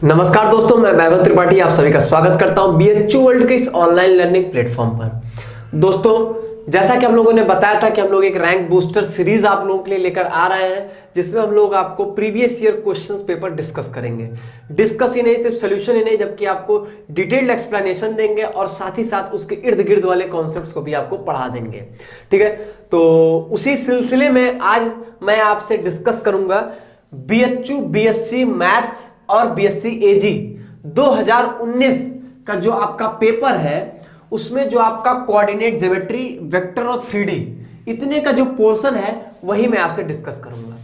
नमस्कार दोस्तों, मैं वैभव त्रिपाठी आप सभी का स्वागत करता हूं बीएचयू वर्ल्ड के इस ऑनलाइन लर्निंग प्लेटफॉर्म पर। दोस्तों, जैसा कि हम लोगों ने बताया था कि हम लोग एक रैंक बूस्टर सीरीज आप लोगों के लिए लेकर आ रहे हैं, जिसमें हम लोग आपको previous year questions paper discuss करेंगे। डिस्कस ही नहीं, सिर्फ सोल्यूशन ही नहीं, जबकि आपको डिटेल्ड एक्सप्लेनेशन देंगे और साथ ही साथ उसके इर्द गिर्द वाले कॉन्सेप्ट्स को भी आपको पढ़ा देंगे। ठीक है, तो उसी सिलसिले में आज मैं आपसे डिस्कस करूंगा बीएचयू बीएससी मैथ्स और बीएससी एजी 2019 का जो आपका पेपर है, उसमें जो आपका कोऑर्डिनेट, ज्योमेट्री, वेक्टर और 3D इतने का जो पोर्शन है वही मैं आपसे डिस्कस करूंगा।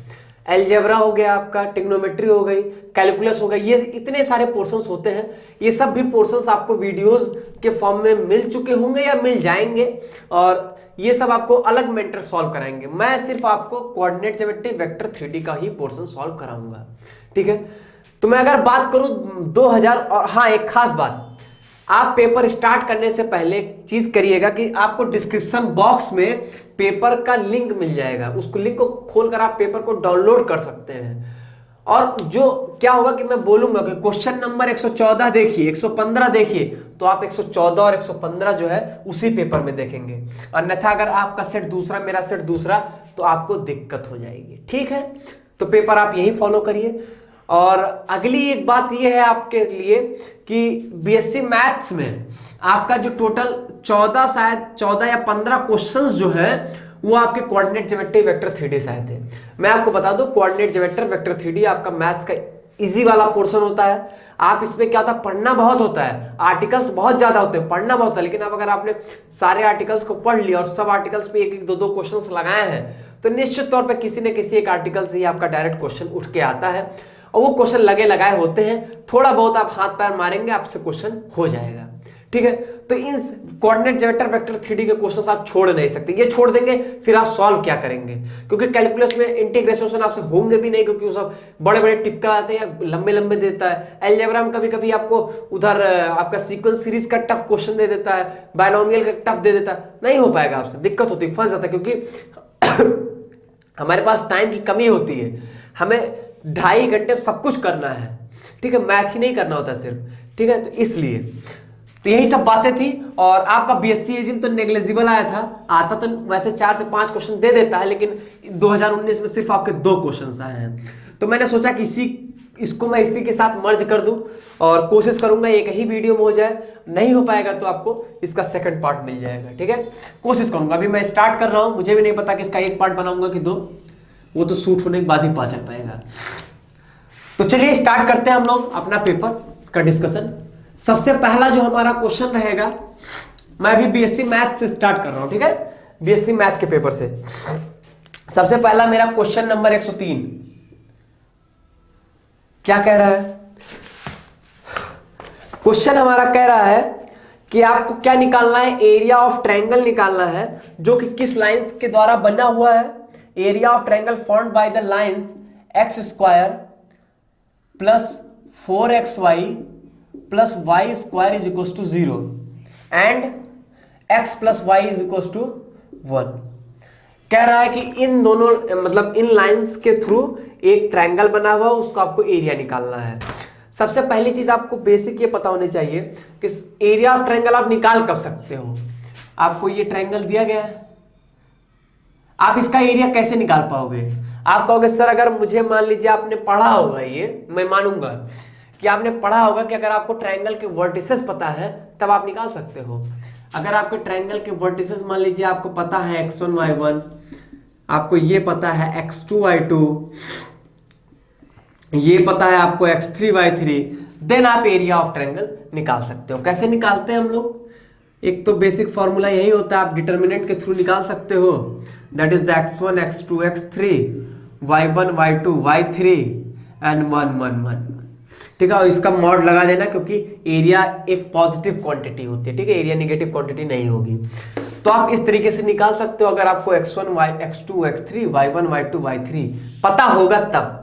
अलजेब्रा हो गया, आपका ट्रिग्नोमेट्री हो गई, कैलकुलस हो गई, ये इतने सारे पोर्शंस होते हैं। ये सब भी पोर्शंस आपको वीडियोस के फॉर्म में मिल चुके होंगे या मिल जाएंगे, और ये सब आपको अलग मेंटर सॉल्व कराएंगे। मैं सिर्फ आपको कोऑर्डिनेट, ज्योमेट्री, वेक्टर, 3D का ही पोर्शन सॉल्व कराऊंगा। ठीक है, तो मैं अगर बात करूं 2000, और हाँ, एक खास बात, आप पेपर स्टार्ट करने से पहले एक चीज करिएगा कि आपको डिस्क्रिप्शन बॉक्स में पेपर का लिंक मिल जाएगा। उसको लिंक को खोलकर आप पेपर को डाउनलोड कर सकते हैं। और जो क्या होगा कि मैं बोलूंगा कि क्वेश्चन नंबर 114 देखिए, 115 देखिए, तो आप 114 और 115 जो है उसी पेपर में देखेंगे। अन्यथा अगर आपका सेट दूसरा, मेरा सेट दूसरा, तो आपको दिक्कत हो जाएगी। ठीक है, तो पेपर आप यही फॉलो करिए। और अगली एक बात यह है आपके लिए कि बीएससी मैथ्स में आपका जो टोटल 14, शायद 14 या 15 क्वेश्चंस जो है वो आपके कोऑर्डिनेट, ज्योमेट्री, वेक्टर, 3D से आए थे। मैं आपको बता दूं, कोऑर्डिनेट, ज्योमेट्री, वेक्टर, 3D आपका मैथ्स का इजी वाला पोर्शन होता है। आप इसमें क्या होता है, पढ़ना बहुत होता है, आर्टिकल्स बहुत ज्यादा होते हैं, पढ़ना बहुत होता है। लेकिन अब अगर आपने सारे आर्टिकल्स को पढ़ लिया और सब आर्टिकल्स पे एक एक दो दो क्वेश्चंस लगाए हैं, तो निश्चित तौर पे किसी न किसी एक आर्टिकल से ही आपका डायरेक्ट क्वेश्चन उठ के आता है, और वो क्वेश्चन लगे लगाए होते हैं। थोड़ा बहुत आप हाथ पैर मारेंगे, आपसे क्वेश्चन हो जाएगा। ठीक है, तो इन कोऑर्डिनेट, ज्योमेट्री, वेक्टर, 3D के क्वेश्चंस आप छोड़ नहीं सकते। ये छोड़ देंगे फिर आप सॉल्व क्या करेंगे, क्योंकि कैलकुलस में इंटीग्रेशन आपसे होंगे भी नहीं, क्योंकि वो सब बड़े बड़े टिफका आते हैं, लंबे लंबे देता है। अलजेब्रा में कभी कभी आपको उधर आपका सीक्वेंस सीरीज का टफ क्वेश्चन दे देता है, बायनोमियल का टफ दे देता है, नहीं हो पाएगा आपसे, दिक्कत होती है, फंस जाता है। क्योंकि हमारे पास टाइम की कमी होती है, हमें 2.5 घंटे में सब कुछ करना है। ठीक है, मैथ ही नहीं करना होता सिर्फ। ठीक है, तो इसलिए तो यही सब बातें थी। और आपका बीएससी एजिम तो नेग्लिजिबल आया था, आता तो वैसे 4 से 5 क्वेश्चन दे देता है, लेकिन 2019 में सिर्फ आपके 2 क्वेश्चन आए हैं। तो मैंने सोचा कि इसको मैं इसी के साथ मर्ज कर दूं, और कोशिश करूंगा एक ही वीडियो में हो जाए। नहीं हो पाएगा तो आपको इसका सेकंड पार्ट मिल जाएगा। ठीक है, कोशिश करूंगा। अभी मैं स्टार्ट कर रहा हूं, मुझे भी नहीं पता कि इसका एक पार्ट बनाऊंगा कि 2, वो तो शूट होने के बाद ही पता चल पाएगा। तो चलिए स्टार्ट करते हैं हम लोग अपना पेपर का डिस्कशन। सबसे पहला जो हमारा क्वेश्चन रहेगा, मैं अभी बीएससी मैथ से स्टार्ट कर रहा हूं। ठीक है, बीएससी मैथ के पेपर से सबसे पहला मेरा क्वेश्चन नंबर 103 क्या कह रहा है। क्वेश्चन हमारा कह रहा है कि आपको क्या निकालना है, एरिया ऑफ ट्रायंगल निकालना है, जो कि किस लाइंस के द्वारा बना हुआ है। Area of triangle formed by the lines x² plus 4xy plus y square is equal to 0 and x plus y is equal to 1। कह रहा है कि इन दोनों, मतलब इन लाइंस के थ्रू एक ट्रायंगल बना हुआ है, उसको आपको एरिया निकालना है। सबसे पहली चीज आपको बेसिक ये पता होनी चाहिए कि एरिया ऑफ ट्रायंगल आप निकाल कब सकते हो। आपको ये ट्रायंगल दिया गया है, आप इसका एरिया कैसे निकाल पाओगे। आप कहोगे सर, अगर मुझे मान लीजिए आपने पढ़ा होगा, ये मैं मानूंगा कि आपने पढ़ा होगा कि अगर आपको ट्रायंगल के वर्टिसेस पता है तब आप निकाल सकते हो। अगर आपके ट्रायंगल के वर्टिसेस मान लीजिए आपको पता है x1 y1, आपको ये पता है x2 y2, ये पता है आपको x3 y3, देन आप एरिया ऑफ ट्रायंगल निकाल सकते हो। कैसे निकालते हैं हम लोग, एक तो बेसिक फॉर्मूला यही होता है, आप डिटर्मिनेंट के थ्रू निकाल सकते हो। That is the x1 x2 x3 y1 y2 y3 and 1 1 1। ठीक है, और इसका मॉड लगा देना, क्योंकि एरिया एक पॉजिटिव क्वांटिटी होती है। ठीक है, एरिया नेगेटिव क्वांटिटी नहीं होगी। तो आप इस तरीके से निकाल सकते हो, अगर आपको x1 x2 x3 y1 y2 y3 पता होगा तब।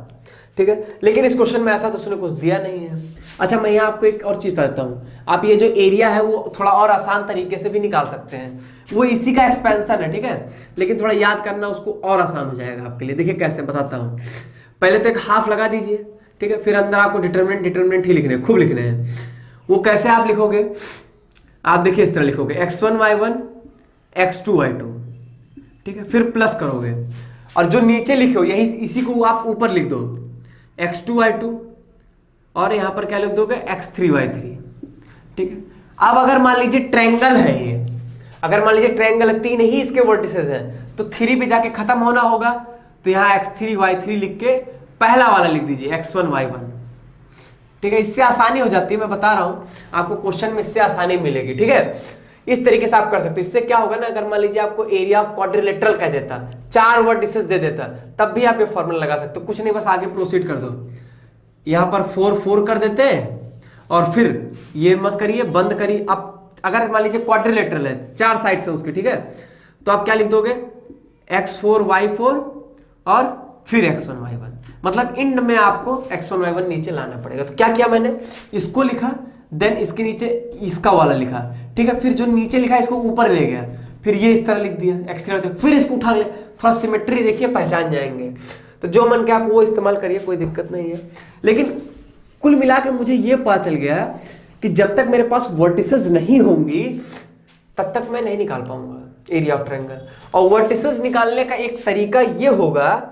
ठीक है, लेकिन इस क्वेश्चन में ऐसा तो उसने कुछ दिया नहीं है। अच्छा, मैं यहाँ आपको एक और चीज बताता हूँ। आप ये जो एरिया है वो थोड़ा और आसान तरीके से भी निकाल सकते हैं, वो इसी का एक्सपेंशन है। ठीक है, लेकिन थोड़ा याद करना उसको और आसान हो जाएगा आपके लिए। देखिए कैसे बताता हूँ। पहले तो एक हाफ लगा दीजिए, ठीक है। फिर अंदर आपको डिटर्मिनेंट ही लिखने हैं, खूब लिखने हैं। वो कैसे आप लिखोगे, आप देखिए इस तरह लिखोगे x1 y1 x2 y2, ठीक है। फिर प्लस करोगे और जो नीचे लिखे हो यही इसी को आप ऊपर लिख दो x2 y2 और यहां पर क्या लिख दोगे x3 y3, ठीक है। अब अगर मान लीजिए ट्रायंगल है ये, अगर मान लीजिए ट्रायंगल है, 3 ही इसके वर्टिसेस हैं, तो 3 पे जाके खत्म होना होगा, तो यहां x3 y3 लिख के पहला वाला लिख दीजिए x1 y1, ठीक है। इससे आसानी हो जाती है, मैं बता रहा हूं आपको, क्वेश्चन में इससे आसानी मिलेगी, ठीक है। इस तरीके से आप कर सकते हो। इससे क्या होगा ना, अगर मान लीजिए आपको एरिया ऑफ क्वाड्रिलेटरल कह देता, 4 वर्टिसेस दे देता, तब भी आप ये फॉर्मूला लगा सकते हो। कुछ नहीं, बस आगे प्रोसीड कर दो। यहां पर 4 4 कर देते हैं और फिर ये मत करिए, बंद करिए। अब अगर मान लीजिए क्वाड्रिलेटरल है, 4 साइड से उसके, ठीक है, तो आप क्या लिख दोगे x4 y4 और फिर x1 y1, मतलब इंड में आपको x1 y1 नीचे लाना पड़ेगा। तो क्या किया मैंने, इसको लिखा, देन इसके नीचे इसका वाला लिखा, ठीक है। फिर जो नीचे लिखा इसको ऊपर ले गया, फिर ये इस तरह लिख दिया x3, फिर इसको उठा ले, थोड़ा सिमेट्री देखिए, पहचान जाएंगे। तो जो मन के आप वो इस्तेमाल करिए, कोई दिक्कत नहीं है। लेकिन कुल मिला के मुझे ये पता चल गया कि जब तक मेरे पास वर्टिसेस नहीं होंगी तब तक मैं नहीं निकाल पाऊंगा एरिया ऑफ ट्रायंगल। और वर्टिसेस निकालने का एक तरीका ये होगा,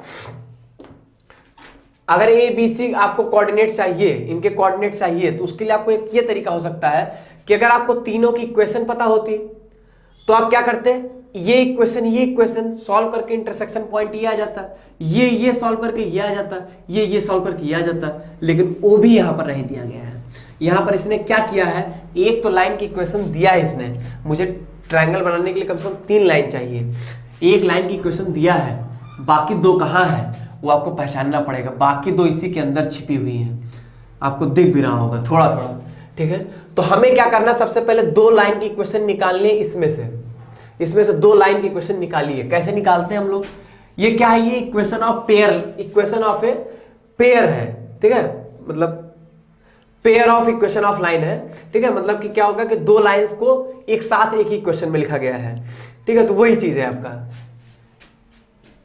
अगर ए बी सी आपको कोऑर्डिनेट चाहिए, इनके कोऑर्डिनेट चाहिए, तो उसके लिए आपको एक ये तरीका हो सकता है कि अगर आपको तीनों की इक्वेशन पता होती तो आप क्या करते, ये इक्वेशन सॉल्व करके इंटरसेक्शन पॉइंट ये आ जाता, ये सॉल्व करके ये आ जाता, ये सॉल्व करके ये आ जाता। लेकिन वो भी यहां पर नहीं दिया गया है। यहां पर इसने क्या किया है, एक तो लाइन की इक्वेशन दिया है इसने, मुझे ट्रायंगल बनाने के लिए कम से कम 3 लाइन चाहिए, एक लाइन की इक्वेशन दिया है, बाकी 2 कहां है वो आपको पहचानना पड़ेगा। बाकी 2 इसी के अंदर छिपी हुई हैं, आपको दिख भी रहा होगा थोड़ा थोड़ा, ठीक है। तो हमें क्या करना, सबसे पहले 2 लाइन की इक्वेशन निकालनी है, इसमें से 2 लाइन की इक्वेशन निकालिए। कैसे निकालते हैं हम लोग, ये क्या है, ये इक्वेशन ऑफ ए पेयर है, ठीक है, मतलब pair of equation of line है, ठीक है। मतलब कि क्या होगा कि 2 लाइंस को एक साथ एक ही इक्वेशन में लिखा गया है, ठीक है। तो वही चीज है आपका।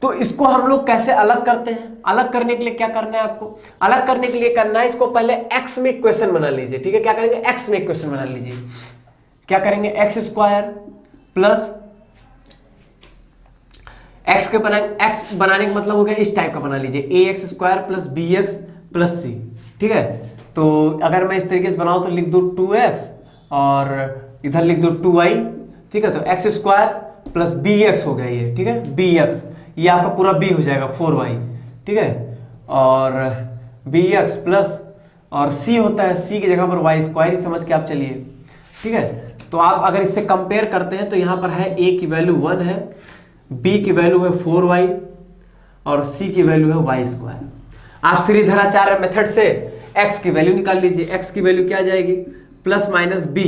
तो इसको हम लोग कैसे अलग करते हैं, अलग करने के लिए क्या करना है आपको, अलग करने के लिए करना है, इसको पहले x में इक्वेशन बना लीजिए, ठीक है। क्या करेंगे, x में इक्वेशन बना लीजिए। क्या करेंगे, x² प्लस x बनाने का मतलब हो गया इस टाइप का बना लीजिए, ax² plus bx plus c, ठीक है। तो अगर मैं इस तरीके से बनाऊं तो लिख दो 2x और इधर लिख दो 2y, ठीक है। तो x² प्लस bx हो गया ये, ठीक है, bx, ये आपका पूरा b हो जाएगा 4y, ठीक है। और bx प्लस और c होता है, c की जगह पर y² ही समझ के आप चलिए, ठीक है। तो आप अगर इससे कंपेयर करते हैं तो यहां पर है a की वैल्यू 1 है, b की वैल्यू है 4y और c की वैल्यू है y²। आप श्रीधराचार्य मेथड से x की वैल्यू निकाल लीजिए। x की वैल्यू क्या आ जाएगी, plus minus b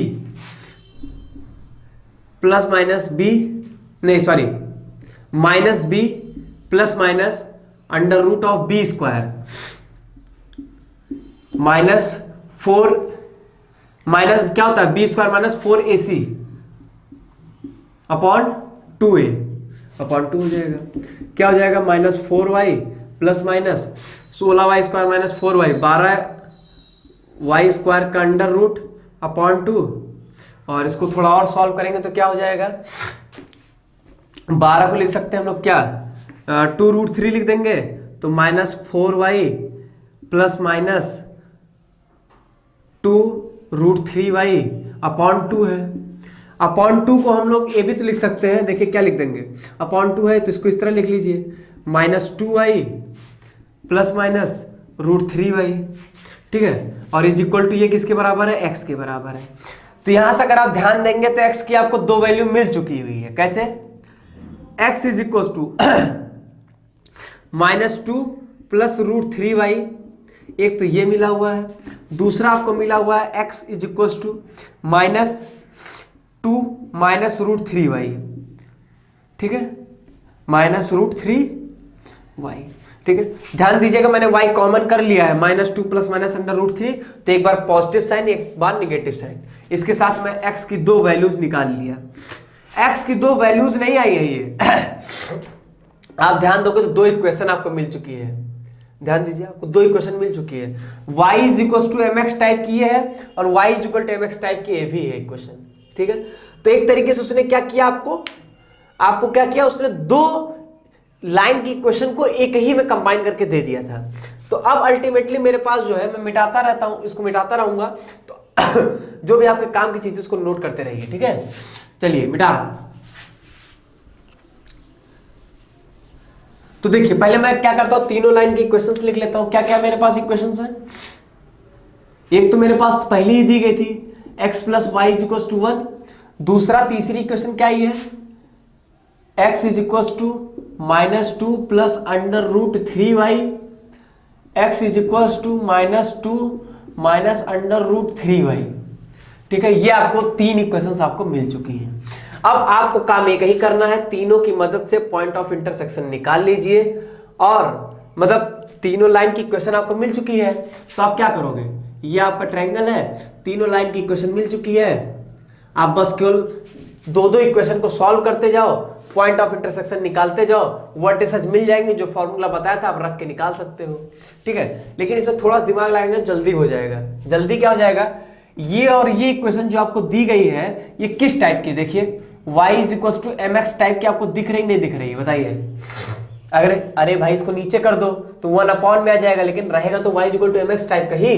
plus minus under root of b² minus 4 minus क्या होता है, b² minus 4ac upon 2a upon 2 हो जाएगा। क्या हो जाएगा, minus 4y plus minus 16y² minus 4y, 12y² का अंडर रूट अपॉन 2, और इसको थोड़ा और सॉल्व करेंगे तो क्या हो जाएगा, 12 को लिख सकते हैं हम लोग क्या, 2√3 लिख देंगे, तो minus 4y plus minus 2√3y upon 2 है। अपॉन 2 को हम लोग ए भी तो लिख सकते हैं, देखिए क्या लिख देंगे, अपॉन 2 है तो इसको इस तरह लिख लीजिए, minus 2y plus minus √3y, ठीक है। और इज इक्वल टू ये किसके बराबर है, x के बराबर है। तो यहां से अगर आप ध्यान देंगे तो x की आपको 2 वैल्यू मिल चुकी हुई है। कैसे, x is equal to -2 plus √3y, एक तो ये मिला हुआ है, दूसरा आपको मिला हुआ है x is equal to -2 minus √3y, ठीक है, माइनस √3y, ठीक है। ध्यान दीजिएगा मैंने y कॉमन कर लिया है, -2 प्लस माइनस अंडर √3, तो एक बार पॉजिटिव साइन एक बार निगेटिव साइन, इसके साथ मैं x की 2 वैल्यूज निकाल लिया। x की 2 वैल्यूज नहीं आई है ये आप ध्यान दोगे तो 2 इक्वेशन आपको मिल चुकी है, ध्यान दीजिए, आपको दो इक्वेशन मिल चुकी है, y is equal to m x type की है और y is equal to m x type की ये भी है इक्वेशन। ठीक है, तो एक तरीके से उसने क्या किया, आपको क्या किया, उसने दो लाइन की इक्वेशन को एक ही में कंबाइन करके दे दिया था। तो अब अल्टीमेटली मेरे पास जो है, मैं मिटाता रहता हूं, इसको मिटाता रहूंगा, तो जो भी आपके काम की चीज है उसको नोट करते रहिए। ठीक है, चलिए मिटा। तो देखिए पहले मैं क्या करता हूं, तीनों लाइन की इक्वेशंस लिख लेता हूं। क्या क्या मेरे पास इक्वेशंस हैं, एक तो मेरे पास पहले ही दी गई थी x plus y is equal to 1। दूसरा तीसरी इक्वेशन क्या ही है, x is equal to -2 plus under root 3y, x is equal to -2 minus under root 3y। ठीक है, ये आपको तीन इक्वेशंस आपको मिल चुकी हैं। अब आपको काम एक ही करना है, तीनों की मदद से पॉइंट ऑफ इंटरसेक्शन निकाल लीजिए, और मतलब तीनों लाइन की इक्वेशन आपको मिल चुकी है, तो आप क्या करोगे, ये आपका ट्रायंगल है, तीनों लाइन की इक्वेशन मिल चुकी है, आप बस केवल दो दो इक्वेशन को सॉल्व करते जाओ, पॉइंट ऑफ इंटरसेक्शन निकालते जाओ, वर्टिसेस मिल जाएंगे, जो फॉर्मूला बताया था आप रख के निकाल सकते हो। ठीक है, लेकिन इसमें थोड़ा दिमाग लगाएंगे, जल्दी हो जाएगा। जल्दी क्या हो जाएगा, ये और ये इक्वेशन जो आपको दी गई है ये किस टाइप की, देखिए y is equal to m x type की आपको दिख रही नहीं दिख रही, बताइए। अगर अरे भाई इसको नीचे कर दो तो 1 अपॉन में आ जाएगा, लेकिन रहेगा तो y is equal to m x type का ही।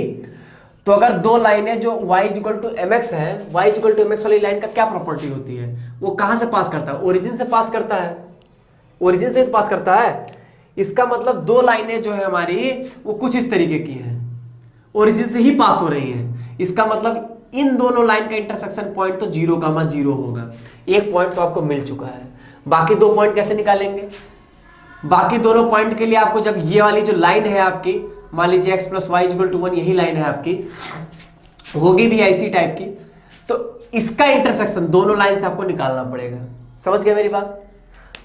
तो अगर दो लाइनें जो y is equal to m x है, y is equal to m x वाली लाइन का क्या प्रॉपर्टी होती है, वो कहां से पास करता है, ओरिजिन से पास करता है, ओरिजिन से तो पास करता है। इसका मतलब दो लाइनें जो है हमारी वो कुछ इस तरीके की है, ओरिजिन से ही पास हो रही है। इसका मतलब इन दोनों लाइन का इंटरसेक्शन पॉइंट तो 0,0 होगा। एक पॉइंट तो आपको मिल चुका है, बाकी दो पॉइंट कैसे निकालेंगे, बाकी दोनों पॉइंट के लिए आपको जब ये वाली जो लाइन है आपकी, मान लीजिए x plus y equal to 1, यही लाइन है आपकी, होगी भी ऐसी टाइप की, तो इसका इंटरसेक्शन दोनों लाइन से आपको निकालना पड़ेगा। समझ गए मेरी बात।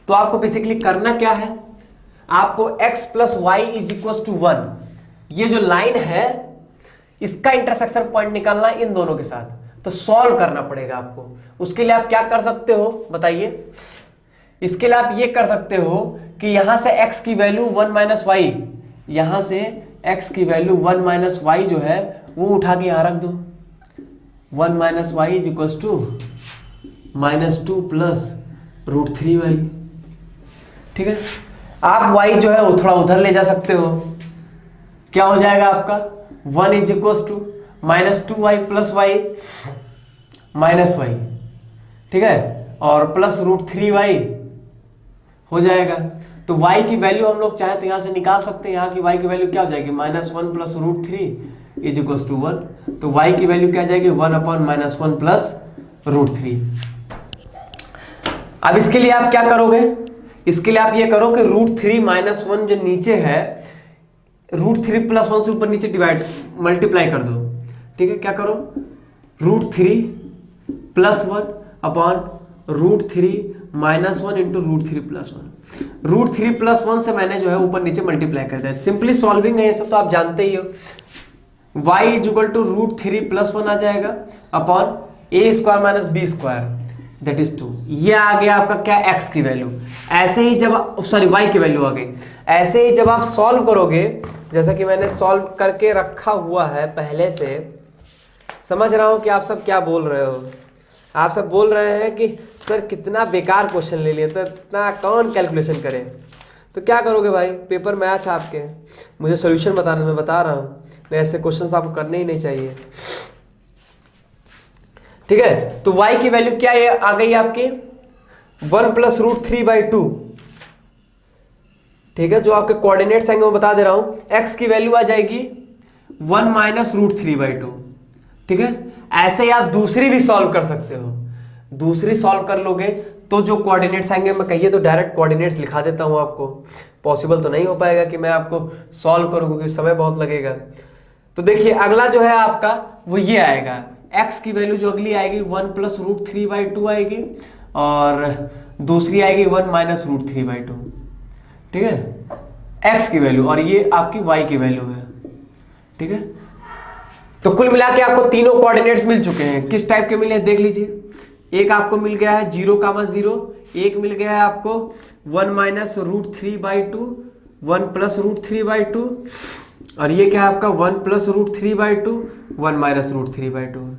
तो आपको बेसिकली करना क्या है, आपको x plus y is equal to 1, ये जो लाइन है इसका इंटरसेक्शन पॉइंट निकालना इन दोनों के साथ, तो सॉल्व करना पड़ेगा आपको। उसके लिए आप क्या कर सकते हो बताइए, इसके लिए आप ये कर सकते हो कि यहां से x की वैल्यू 1 माइनस वाई, यहां से x की वैल्यू 1 माइनस वाई जो है वो उठा के यहां रख दो, 1 minus y is equal to -2 plus root 3y। ठीक है, आप y जो है वो थोड़ा उधर ले जा सकते हो, क्या हो जाएगा आपका 1 is equal to -2y plus y minus y, ठीक है, और प्लस रूट 3y हो जाएगा। तो y की वैल्यू हम लोग चाहे तो यहां से निकाल सकते हैं, यहाँ की y की वैल्यू क्या हो जाएगी, -1 plus root 3 is equal to 1। तो y की वैल्यू क्या आ जाएगी, 1 अपॉन -1 प्लस रूट 3। अब इसके लिए आप क्या करोगे, इसके लिए आप ये करो कि रूट 3 माइनस 1 जो नीचे है, रूट 3 प्लस 1 से ऊपर नीचे डिवाइड मल्टीप्लाई कर दो। ठीक है, क्या करो, root 3 plus 1 upon root 3 minus 1 into root 3 plus 1। Root 3 plus 1 से मैंने जो है ऊपर नीचे मल्टीप्लाई कर दिया। सिंपली सॉल्विंग है ये सब, तो आप जानते ही हो। y is equal to root 3 plus 1 आ जाएगा upon a square minus B square that is 2। ये आ गया आपका क्या, x की वैल्यू। ऐसे ही जब सॉरी y की वैल्यू आ गई, ऐसे ही जब आप सॉल्व करोगे, जैसा कि मैंने सॉल्व करके रखा हुआ है पहले से, समझ रहा हूं कि आप सब क्या बोल रहे हो। आप सब बोल रहे हैं कि सर कितना बेकार क्वेश्चन ले लिए, तो इतना कौन कैलकुलेशन करे। तो क्या करोगे भाई, पेपर मैथ है आपके, मुझे सोल्यूशन बताने में बता रहा हूँ, नहीं ऐसे क्वेश्चंस आपको करने ही नहीं चाहिए। ठीक है, तो y की वैल्यू क्या है, आ गई आपकी 1 प्लस रूट 3/2। ठीक है, जो आपके कोऑर्डिनेट्स आएंगे वो बता दे रहा हूं। x की वैल्यू आ जाएगी 1 माइनस रूट 3/2। ठीक है, ऐसे ही आप दूसरी भी सॉल्व कर सकते हो। दूसरी सॉल्व कर लोगे तो जो कोऑर्डिनेट्स आएंगे, मैं कहिए तो डायरेक्ट कोऑर्डिनेट्स लिखा देता हूं आपको। पॉसिबल तो नहीं हो पाएगा कि मैं आपको सॉल्व करूं, क्योंकि समय बहुत लगेगा। तो देखिए अगला जो है आपका वो ये आएगा, x की वैल्यू जो अगली आएगी 1 प्लस रूट 3/2 आएगी, और दूसरी आएगी 1 माइनस रूट 3/2। ठीक है, x की वैल्यू, और ये आपकी y की वैल्यू है। ठीक है, तो कुल मिला के आपको तीनों कोऑर्डिनेट्स मिल चुके हैं। किस टाइप के मिले हैं देख लीजिए। एक आपको मिल गया है 0,0, एक मिल गया है आपको 1 माइनस रूट 3/2, 1 प्लस रूट 3/2, और ये क्या है आपका 1 प्लस रूट 3/2, 1 माइनस रूट 3/2।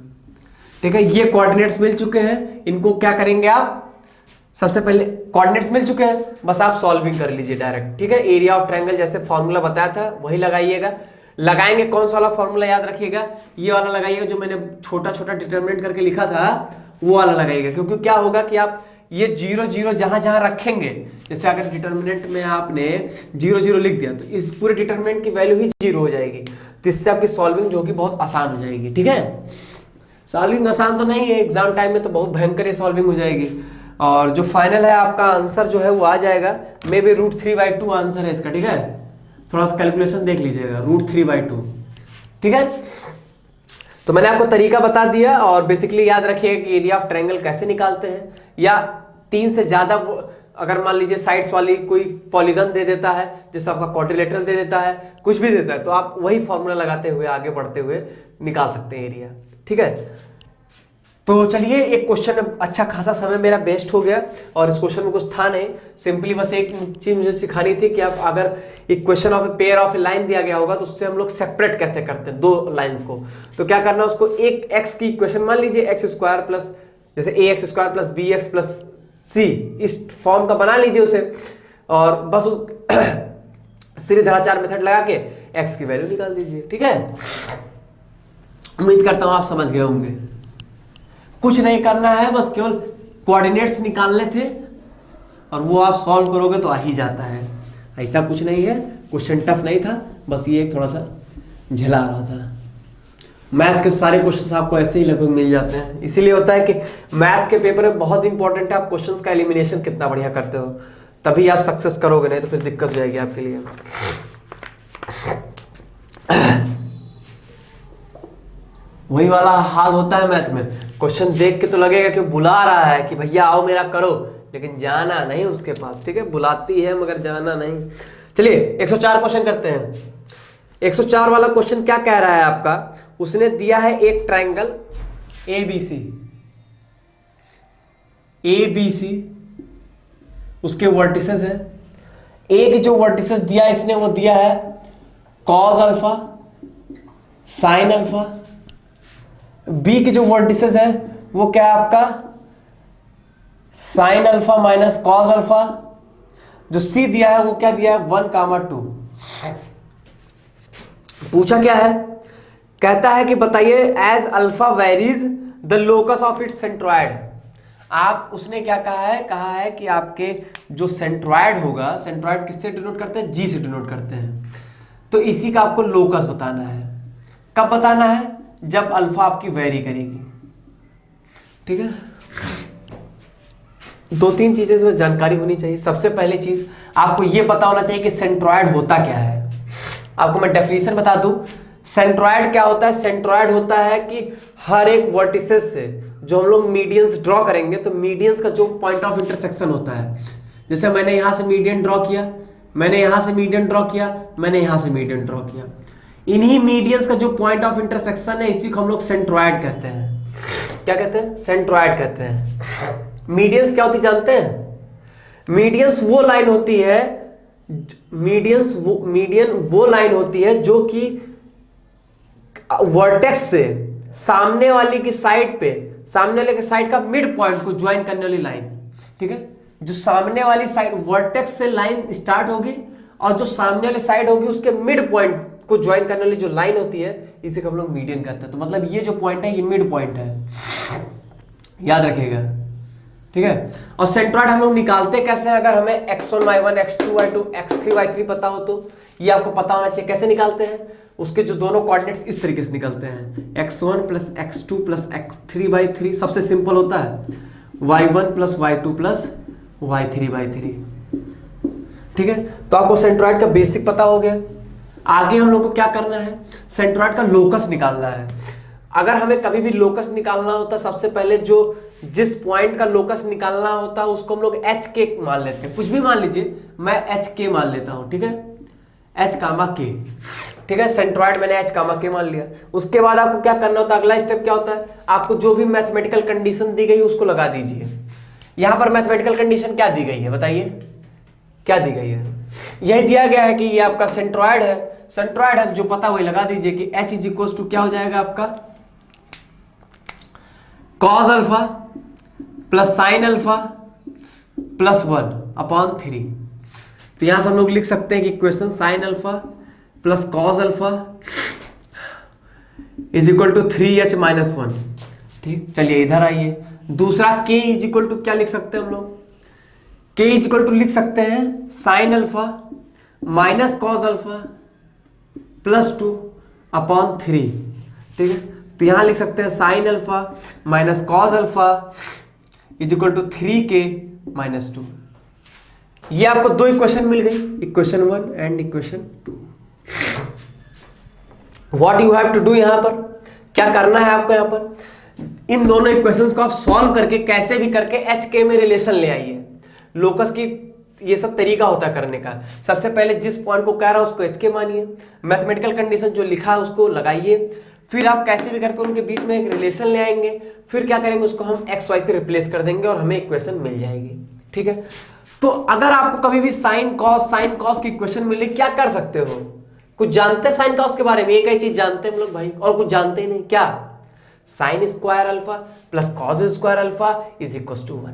ठीक है, ये कोऑर्डिनेट्स मिल चुके हैं, इनको क्या करेंगे आप, सबसे पहले कोऑर्डिनेट्स मिल चुके हैं, बस आप सॉल्विंग कर लीजिए डायरेक्ट। ठीक है, एरिया ऑफ ट्रायंगल जैसे फॉर्मूला बताया था वही लगाइएगा। लगाएंगे कौन सा वाला फॉर्मूला याद रखिएगा, ये वाला लगाइएगा जो मैंने छोटा छोटा डिटरमिनेंट करके लिखा था, वो वाला लगाइएगा। क्योंकि क्या होगा कि आप ये 0 0 जहां जहां रखेंगे, जैसे अगर डिटरमिनेंट में आपने 0 0 लिख दिया तो इस पूरे डिटरमिनेंट की वैल्यू ही 0 हो जाएगी, तो इससे आपकी सॉल्विंग जो होगी बहुत आसान हो जाएगी। ठीक है, सॉल्विंग आसान तो नहीं है, एग्जाम टाइम में तो बहुत भयंकर सॉल्विंग हो जाएगी, और जो फाइनल है आपका आंसर जो है वो आ जाएगा मे बी रूट 3/2 आंसर है इसका। ठीक है, थोड़ा सा कैलकुलेशन देख लीजिएगा, रूट 3/2। ठीक है, तो मैंने आपको तरीका बता दिया, और बेसिकली याद रखिएगा कि एरिया ऑफ ट्रायंगल कैसे निकालते हैं, या 3 से ज्यादा अगर मान लीजिए साइड्स वाली कोई पॉलीगन दे देता है, जैसे आपका क्वाड्रिलेटरल दे देता है, कुछ भी देता है, तो आप वही फॉर्मूला लगाते हुए आगे बढ़ते हुए निकाल सकते हैं एरिया। ठीक है, तो चलिए एक क्वेश्चन अच्छा खासा समय मेरा वेस्ट हो गया, और इस क्वेश्चन में कुछ था नहीं, सिंपली बस एक चीज मुझे सिखानी थी कि आप अगर equation of a pair of A line दिया गया होगा तो उससे हम लोग सेपरेट कैसे करते हैं दो लाइंस को। तो क्या करना है, उसको एक एक्स की इक्वेशन मान लीजिए x² प्लस जैसे ax² plus bx plus c, इस फॉर्म का बना लीजिए उसे, और बस सीधेधाराचार मेथड लगा के x की वैल्यू निकाल दीजिए। ठीक है, उम्मीद करता हूं आप समझ गए होंगे। कुछ नहीं करना है, बस केवल कोऑर्डिनेट्स निकालने थे, और वो आप सॉल्व करोगे तो आ ही जाता है, ऐसा कुछ नहीं है, क्वेश्चन टफ नहीं था, बस ये थोड़ा सा झेला रहा था। मैथ्स के सारे क्वेश्चंस आपको ऐसे ही लगभग मिल जाते हैं, इसीलिए होता है कि मैथ्स के पेपर में बहुत इंपॉर्टेंट है आप क्वेश्चंस का एलिमिनेशन कितना बढ़िया करते हो, तभी आप सक्सेस करोगे, नहीं तो फिर दिक्कत हो जाएगी आपके लिए। वही वाला हाल होता है मैथ में, क्वेश्चन देख के तो लगेगा कि बुला रहा है कि भैया आओ मेरा करो, लेकिन जाना नहीं उसके पास। ठीक है, बुलाती है मगर जाना नहीं। चलिए 104 क्वेश्चन करते हैं। 104 वाला क्वेश्चन क्या कह रहा है आपका, उसने दिया है एक ट्रायंगल ABC, उसके वर्टिसेस है, ए की जो वर्टिसेस दिया इसने वो दिया है cos alpha sine alpha, B के जो वर्टिसेस है वो क्या है आपका sine alpha minus cos alpha, जो सी दिया है वो क्या दिया है 1, 2। पूछा क्या है, कहता है कि बताइए as alpha varies the locus of its centroid. आप उसने क्या कहा है कि आपके जो सेंट्रॉयड होगा, सेंट्रॉयड किससे डिनोट करते हैं, जी से डिनोट करते हैं, तो इसी का आपको लोकस बताना है। कब बताना है, जब अल्फा आपकी वेरी करेगी। ठीक है, 2-3 चीजें इसमें जानकारी होनी चाहिए। सबसे पहली चीज आपको यह पता होना चाहिए कि सेंट्रॉयड होता क्या है। आपको मैं डेफिनेशन बता दूं, सेंट्रॉयड क्या होता है, सेंट्रॉयड होता है कि हर एक वर्टिसेस से जो हम लोग मीडियंस ड्रॉ करेंगे, तो मीडियंस का जो पॉइंट ऑफ इंटरसेक्शन होता है, जैसे मैंने यहां से मीडियन ड्रॉ किया, मैंने यहां से मीडियन ड्रॉ किया, मैंने यहां से मीडियन ड्रॉ किया, इन्हीं मीडियंस का जो पॉइंट ऑफ इंटरसेक्शन है इसी को हम लोग सेंट्रॉयड कहते हैं। क्या कहते हैं, सेंट्रॉयड कहते हैं। मीडियंस क्या होती जानते हैं, मीडियंस वो लाइन होती है, मीडियन वो लाइन होती है जो कि वर्टेक्स से सामने वाले की साइड पे, सामने वाले की साइड का मिड पॉइंट को ज्वाइन करने वाली लाइन। ठीक है, जो सामने वाली साइड वर्टेक्स से लाइन स्टार्ट होगी और जो सामने वाली साइड होगी उसके मिड पॉइंट को ज्वाइन करने वाली जो लाइन होती है इसे हम लोग मीडियन कहते हैं। तो मतलब ये जो पॉइंट है ये मिड पॉइंट है, याद रखिएगा। ठीक है, और सेंट्रॉयड हम लोग निकालते कैसे हैं, अगर हमें x1 y1 x2 y2 x3 y3 पता हो तो ये आपको पता होना चाहिए। कैसे निकालते हैं, उसके जो दोनों कोऑर्डिनेट्स इस तरीके से निकलते हैं, x1 plus x2 plus x3 y3, सबसे सिंपल होता है y1 plus y2 plus y3 y3। ठीक है, तो आपको सेंट्रॉयड का बेसिक पता हो गया। आगे हम लोग को क्या करना है, सेंट्रॉयड का लोकस निकालना है। अगर हमें कभी भी लोकस निकालना होता, सबसे पहले जो जिस पॉइंट का लोकस निकालना होता है उसको हम लोग एच के मान लेते हैं, कुछ भी मान लीजिए, मैं एच के मान लेता हूं। ठीक है, एच कामा के। ठीक है, सेंट्रॉयड मैंने एच कामा के मान लिया। उसके बाद आपको क्या करना होता है, अगला स्टेप क्या होता है, आपको जो भी मैथमेटिकल कंडीशन दी गई उसको लगा दीजिए। यहां पर मैथमेटिकल कंडीशन क्या दी गई है बताइए, क्या दी गई है, यही दिया गया है कि ये आपका सेंट्रॉयड है, सेंट्रॉयड है जो पता वही लगा दीजिए कि H इज इक्वल टू क्या हो जाएगा आपका cos alpha plus sign alpha plus 1/3। तो यहां से हम लोग लिख सकते हैं कि equation sine alpha plus cos alpha is equal to 3h minus 1। ठीक, चलिए इधर आइए। दूसरा k इज इक्वल टू क्या लिख सकते हैं हम लोग, k इज इक्वल टू लिख सकते हैं sine alpha minus cos alpha plus 2/3। ठीक है, तो यहां लिख सकते हैं sine alpha minus cos alpha is equal to 3k minus 2। ये आपको दो इक्वेशन मिल गई, equation 1 and equation 2। What you have to do, यहां पर क्या करना है आपको, यहां पर इन दोनों इक्वेशंस को आप सॉल्व करके कैसे भी करके एच के में रिलेशन ले आइए। लोकस की ये सब तरीका होता है करने का। सबसे पहले जिस पॉइंट को कह रहा है उसको एच के मानिए, मैथमेटिकल कंडीशन जो लिखा है उसको लगाइए, फिर आप कैसे भी करके उनके बीच में एक रिलेशन ले आएंगे, फिर क्या करेंगे उसको हम एक्स वाई से रिप्लेस कर देंगे और हमें इक्वेशन मिल जाएगी। ठीक है, तो अगर आपको कभी भी साइन कॉस की इक्वेशन मिले क्या कर सकते हो, कुछ जानते हैं साइन कॉस के बारे में, एक ही चीज जानते हैं हम लोग भाई, और कुछ जानते ही नहीं, क्या sine square alpha plus cos square alpha is equal to 1।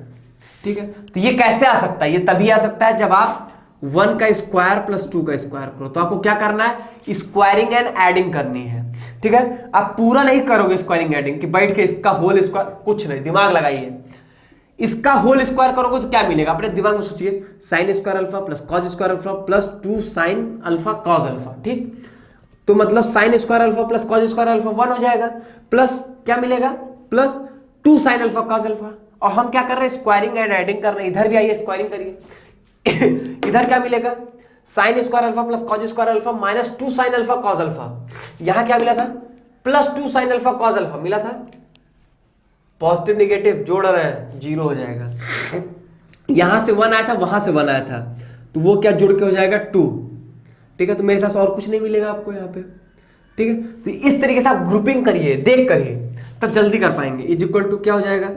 ठीक है, तो ये कैसे आ सकता है, ये तभी आ सकता है जब आप 1 का स्क्वायर प्लस 2 का स्क्वायर करो। तो आपको क्या करना है, स्क्वायरिंग एंड एडिंग करनी है। ठीक है, आप पूरा नहीं करोगे स्क्वायरिंग एडिंग कि बैठ के इसका होल स्क्वायर, कुछ नहीं, दिमाग लगाइए। इसका होल स्क्वायर करोगे तो क्या मिलेगा, अपने दिमाग में सोचिए, sign square alpha plus cos square alpha plus 2 sine alpha cos alpha. ठीक, तो मतलब sign square alpha plus cos square alpha 1 हो जाएगा, प्लस क्या मिलेगा, plus 2 sine alpha cos alpha. और हम क्या कर रहे हैं, स्क्वायरिंग एंड एडिंग कर रहे हैं। इधर भी आइए स्क्वायरिंग करिए इधर क्या मिलेगा, sign square alpha plus cos square alpha minus 2 sine alpha cos alpha. यहां क्या मिला था, plus 2 sine alpha cos alpha मिला था, पॉजिटिव निगेटिव जोड़ रहे हैं 0 हो जाएगा। यहां से 1 आया था, वहां से 1 आया था, तो वो क्या जुड़ के हो जाएगा 2। ठीक है, तो मेरे हिसाब से और कुछ नहीं मिलेगा आपको यहाँ पे। ठीक है, तो इस तरीके से आप ग्रुपिंग करिए, देख करिए, तब जल्दी कर पाएंगे। इज इक्वल टू क्या हो जाएगा,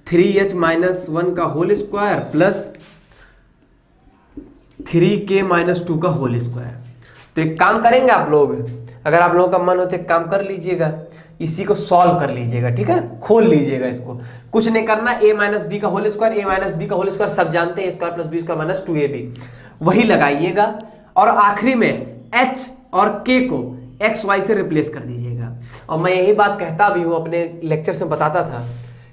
3h माइनस 1 का whole square plus 3k minus 2 का होल स्क्वायर। तो एक काम करेंगे आप लोग, अगर आप लोगों का मन हो तो एक काम कर लीजिएगा, इसी को सॉल्व कर लीजिएगा। ठीक है, खोल लीजिएगा इसको, कुछ नहीं करना, a माइनस बी का whole square, a minus b का होल स्क्वायर सब जानते हैं, square plus b square minus 2ab, वही लगाइएगा और आखिरी में h और k को एक्स वाई से रिप्लेस कर दीजिएगा। और मैं यही बात कहता भी हूँ, अपने लेक्चर से बताता था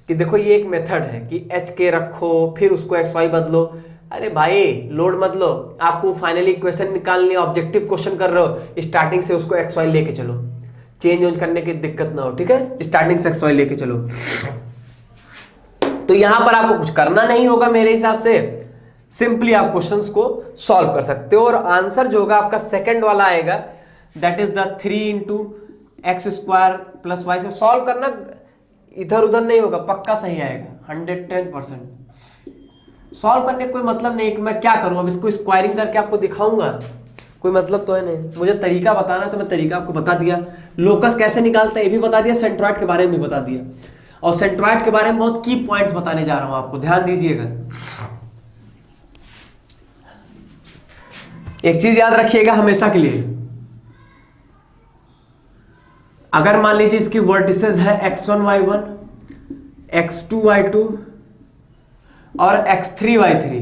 कि देखो ये एक मेथड है कि एच के रखो फिर उसको एक्स वाई बदलो। अरे भाई लोड मत लो, आपको फाइनली इक्वेशन निकालनी है, ऑब्जेक्टिव क्वेश्चन कर रहे हो, स्टार्टिंग से उसको एक्स वाई लेके चलो, चेंज वेंज करने की दिक्कत ना हो। ठीक है, स्टार्टिंग से एक्स वाई लेके चलो। तो यहां पर आपको कुछ करना नहीं होगा मेरे हिसाब से, सिंपली आप क्वेश्चंस को सॉल्व कर सकते हो और आंसर जो होगा आपका सेकंड वाला आएगा, that is the 3 into x square plus y से सॉल्व करना, इधर उधर नहीं होगा, पक्का सही आएगा 110%। सॉल्व करने का कोई मतलब नहीं कि मैं क्या करूं, अब इसको स्क्वायरिंग करके आपको दिखाऊंगा, कोई मतलब तो है नहीं। मुझे तरीका बताना तो मैं तरीका आपको बता दिया, लोकस कैसे निकालता है ये भी बता दिया, सेंट्रॉइड के बारे में भी बता दिया, और सेंट्रॉइड के बारे में बहुत की पॉइंट्स बताने जा रहा हूं आपको, ध्यान दीजिएगा। एक चीज याद रखिएगा हमेशा के लिए, अगर मान लीजिए इसकी वर्टिसेस है x1 y1, x2 y2 और x3 y3,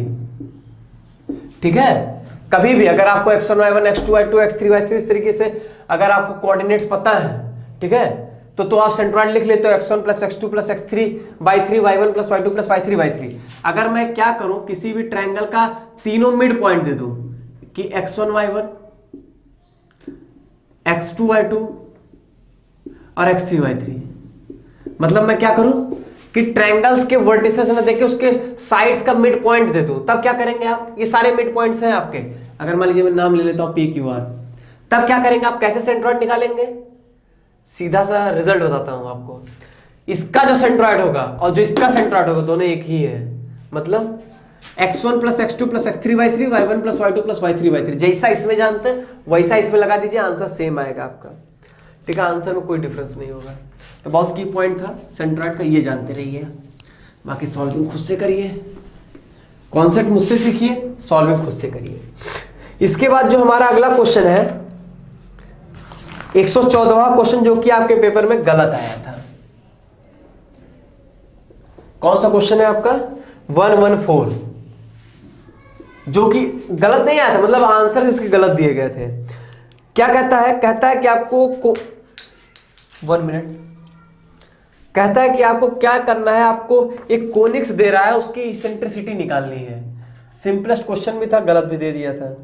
ठीक है, कभी भी अगर आपको x1 y1 x2 y2 x3 y3 इस तरीके से अगर आपको कोऑर्डिनेट्स पता है, ठीक है, तो आप सेंट्रॉइड लिख लेते हो x1 plus x2 plus x3 y3 y1 plus y2 plus y3 y3। अगर मैं क्या करूं, किसी भी ट्रायंगल का तीनों मिड पॉइंट दे दूं कि x1 y1 x2 y2 और x3 y3, मतलब मैं क्या करूं कि ट्रायंगल्स के वर्टिसेस ना देके उसके साइड्स का मिड पॉइंट दे दूं। तब क्या करेंगे आप, ये सारे मिड पॉइंट्स हैं आपके, अगर मान लीजिए मैं नाम ले लेता हूं पी क्यू आर, तब क्या करेंगे आप, कैसे सेंट्रॉइड निकालेंगे, सीधा सा रिजल्ट बताता हूं आपको, इसका जो सेंट्रॉइड होगा और जो इसका सेंट्रॉइड होगा दोनों एक ही है, मतलब x1 plus x2 plus x3 y3 y1 plus y2 plus y3 y3, जैसा इसमें जानते हैं वैसा इसमें लगा दीजिए, आंसर सेम आएगा आपका। ठीक है, आंसर में कोई डिफरेंस नहीं होगा। तो बहुत की पॉइंट था सेंट्रॉइड का, ये जानते रहिए, बाकी सॉल्विंग खुद से करिए, कॉन्सेप्ट मुझसे सीखिए, सॉल्विंग खुद से करिए। इसके बाद जो हमारा अगला क्वेश्चन है 114वां क्वेश्चन, जो कि आपके पेपर में गलत आया था। कौन सा क्वेश्चन है आपका? 114, जो कि गलत नहीं आया था, मतलब आंसर इसके गलत दिए गए थे। क्या कहता है? कहता है कि आपको 1 मिनट, कहता है कि आपको क्या करना है, आपको एक कोनिक्स दे रहा है, उसकी इसेंट्रिसिटी निकालनी है। सिंपलेस्ट क्वेश्चन भी था, गलत भी दे दिया था।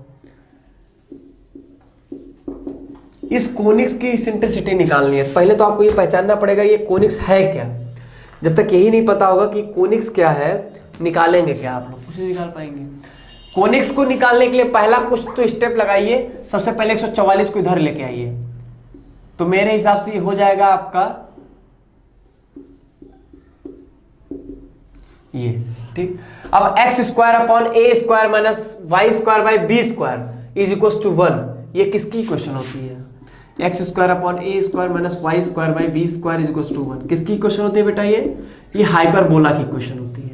इस कोनिक्स की इसेंट्रिसिटी निकालनी है। पहले तो आपको ये पहचानना पड़ेगा ये कोनिक्स है क्या। जब तक यही नहीं पता होगा कि कोनिक्स क्या है, निकालेंगे क्या आप लोग, कुछ नहीं निकाल पाएंगे। कोनिक्स को निकालने के लिए पहला कुछ तो स्टेप लगाइए। सबसे पहले 144 को इधर लेके आइए, तो मेरे हिसाब से ये हो जाएगा आपका ये, ठीक। अब x square upon a square minus y square by b square is equal to 1, ये किसकी इक्वेशन होती है? X square upon a square minus y square by b square is equal to 1 किसकी इक्वेशन होती है बेटा? ये हाइपरबोला की इक्वेशन होती है।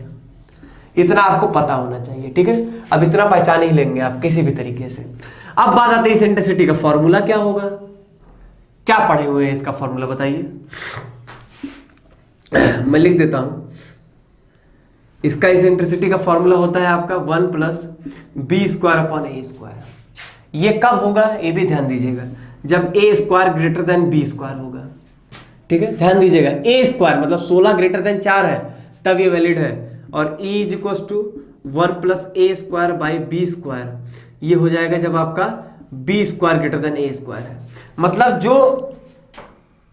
इतना आपको पता होना चाहिए, ठीक है। अब इतना पहचान ही लेंगे आप किसी भी तरीके से। अब बात आती है इसेंट्रिसिटी का फॉर्मूला क्या होगा। क्या पढ़े हुए हैं इसका फॉर्मूला बताइए। मैं लिख देता हूं। इसका इसेंट्रिसिटी का फॉर्मूला होता है आपका 1 plus b square upon a square. ये कब होगा ये भी ध्यान दीजिएगा, जब a square greater than b square होगा, ठीक है। ध्यान दीजिएगा, ए स्क्वायर मतलब 16 ग्रेटर देन 4 है तब ये वैलिड है, और e is equal to 1 plus a square by b square, ये हो जाएगा जब आपका b square greater than a square है। मतलब जो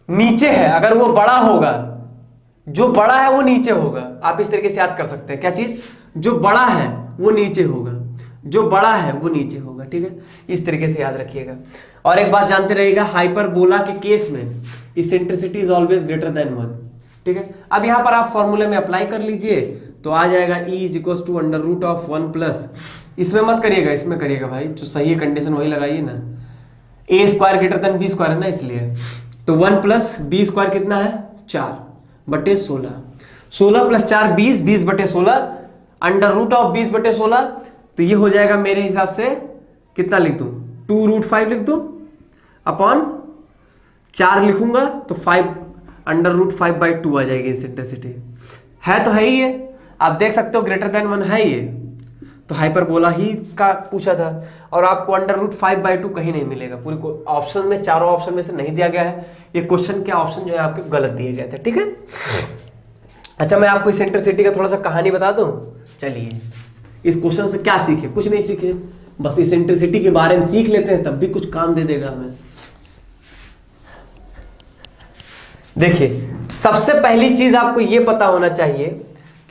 नीचे है अगर वो बड़ा होगा, जो बड़ा है वो नीचे होगा। आप इस तरीके से याद कर सकते हैं, क्या चीज? जो बड़ा है वो नीचे होगा, जो बड़ा है वो नीचे होगा, ठीक है। इस तरीके से याद रखिएगा। और एक बात जानते रहिएगा, हाइपरबोला के केस में eccentricity is always greater than 1, ठीक है। अब यहां पर आप फॉर्मूले में अप्लाई कर लीजिए तो आ जाएगा e is equal to under root of 1 plus, इसमें मत करिएगा, इसमें करिएगा भाई, जो सही है कंडीशन वही लगाइए ना। A square greater than b square है ना, इसलिए तो 1 प्लस बी स्क्वायर कितना है? 4 बटे 16, 16 प्लस 4 20, 20 बटे 16 अंडर रूट ऑफ 20 बटे 16, तो ये हो जाएगा मेरे हिसाब से कितना लिख दूं? 2 रूट 5 लिख दूं अपॉन 4 लिखूंगा तो 5 अंडर रूट 5 बाई 2 आ जाएगी इसेंट्रिसिटी। है तो है ही है, आप देख सकते हो ग्रेटर देन 1 है ये, तो हाइपरबोला ही का पूछा था। और आपको अंडर रूट 5 बाई 2 कहीं नहीं मिलेगा, पूरी ऑप्शन में, चारों ऑप्शन में से नहीं दिया गया है। ये क्वेश्चन के ऑप्शन जो है आपके गलत दिए गए थे, ठीक है। अच्छा, मैं आपको इसेंट्रिसिटी का थोड़ा सा कहानी बता दूं। चलिए, इस क्वेश्चन से क्या सीखे? कुछ नहीं सीखे, बस इसेंट्रिसिटी के बारे में सीख लेते हैं, तब भी कुछ काम दे देगा हमें। देखिए, सबसे पहली चीज आपको यह पता होना चाहिए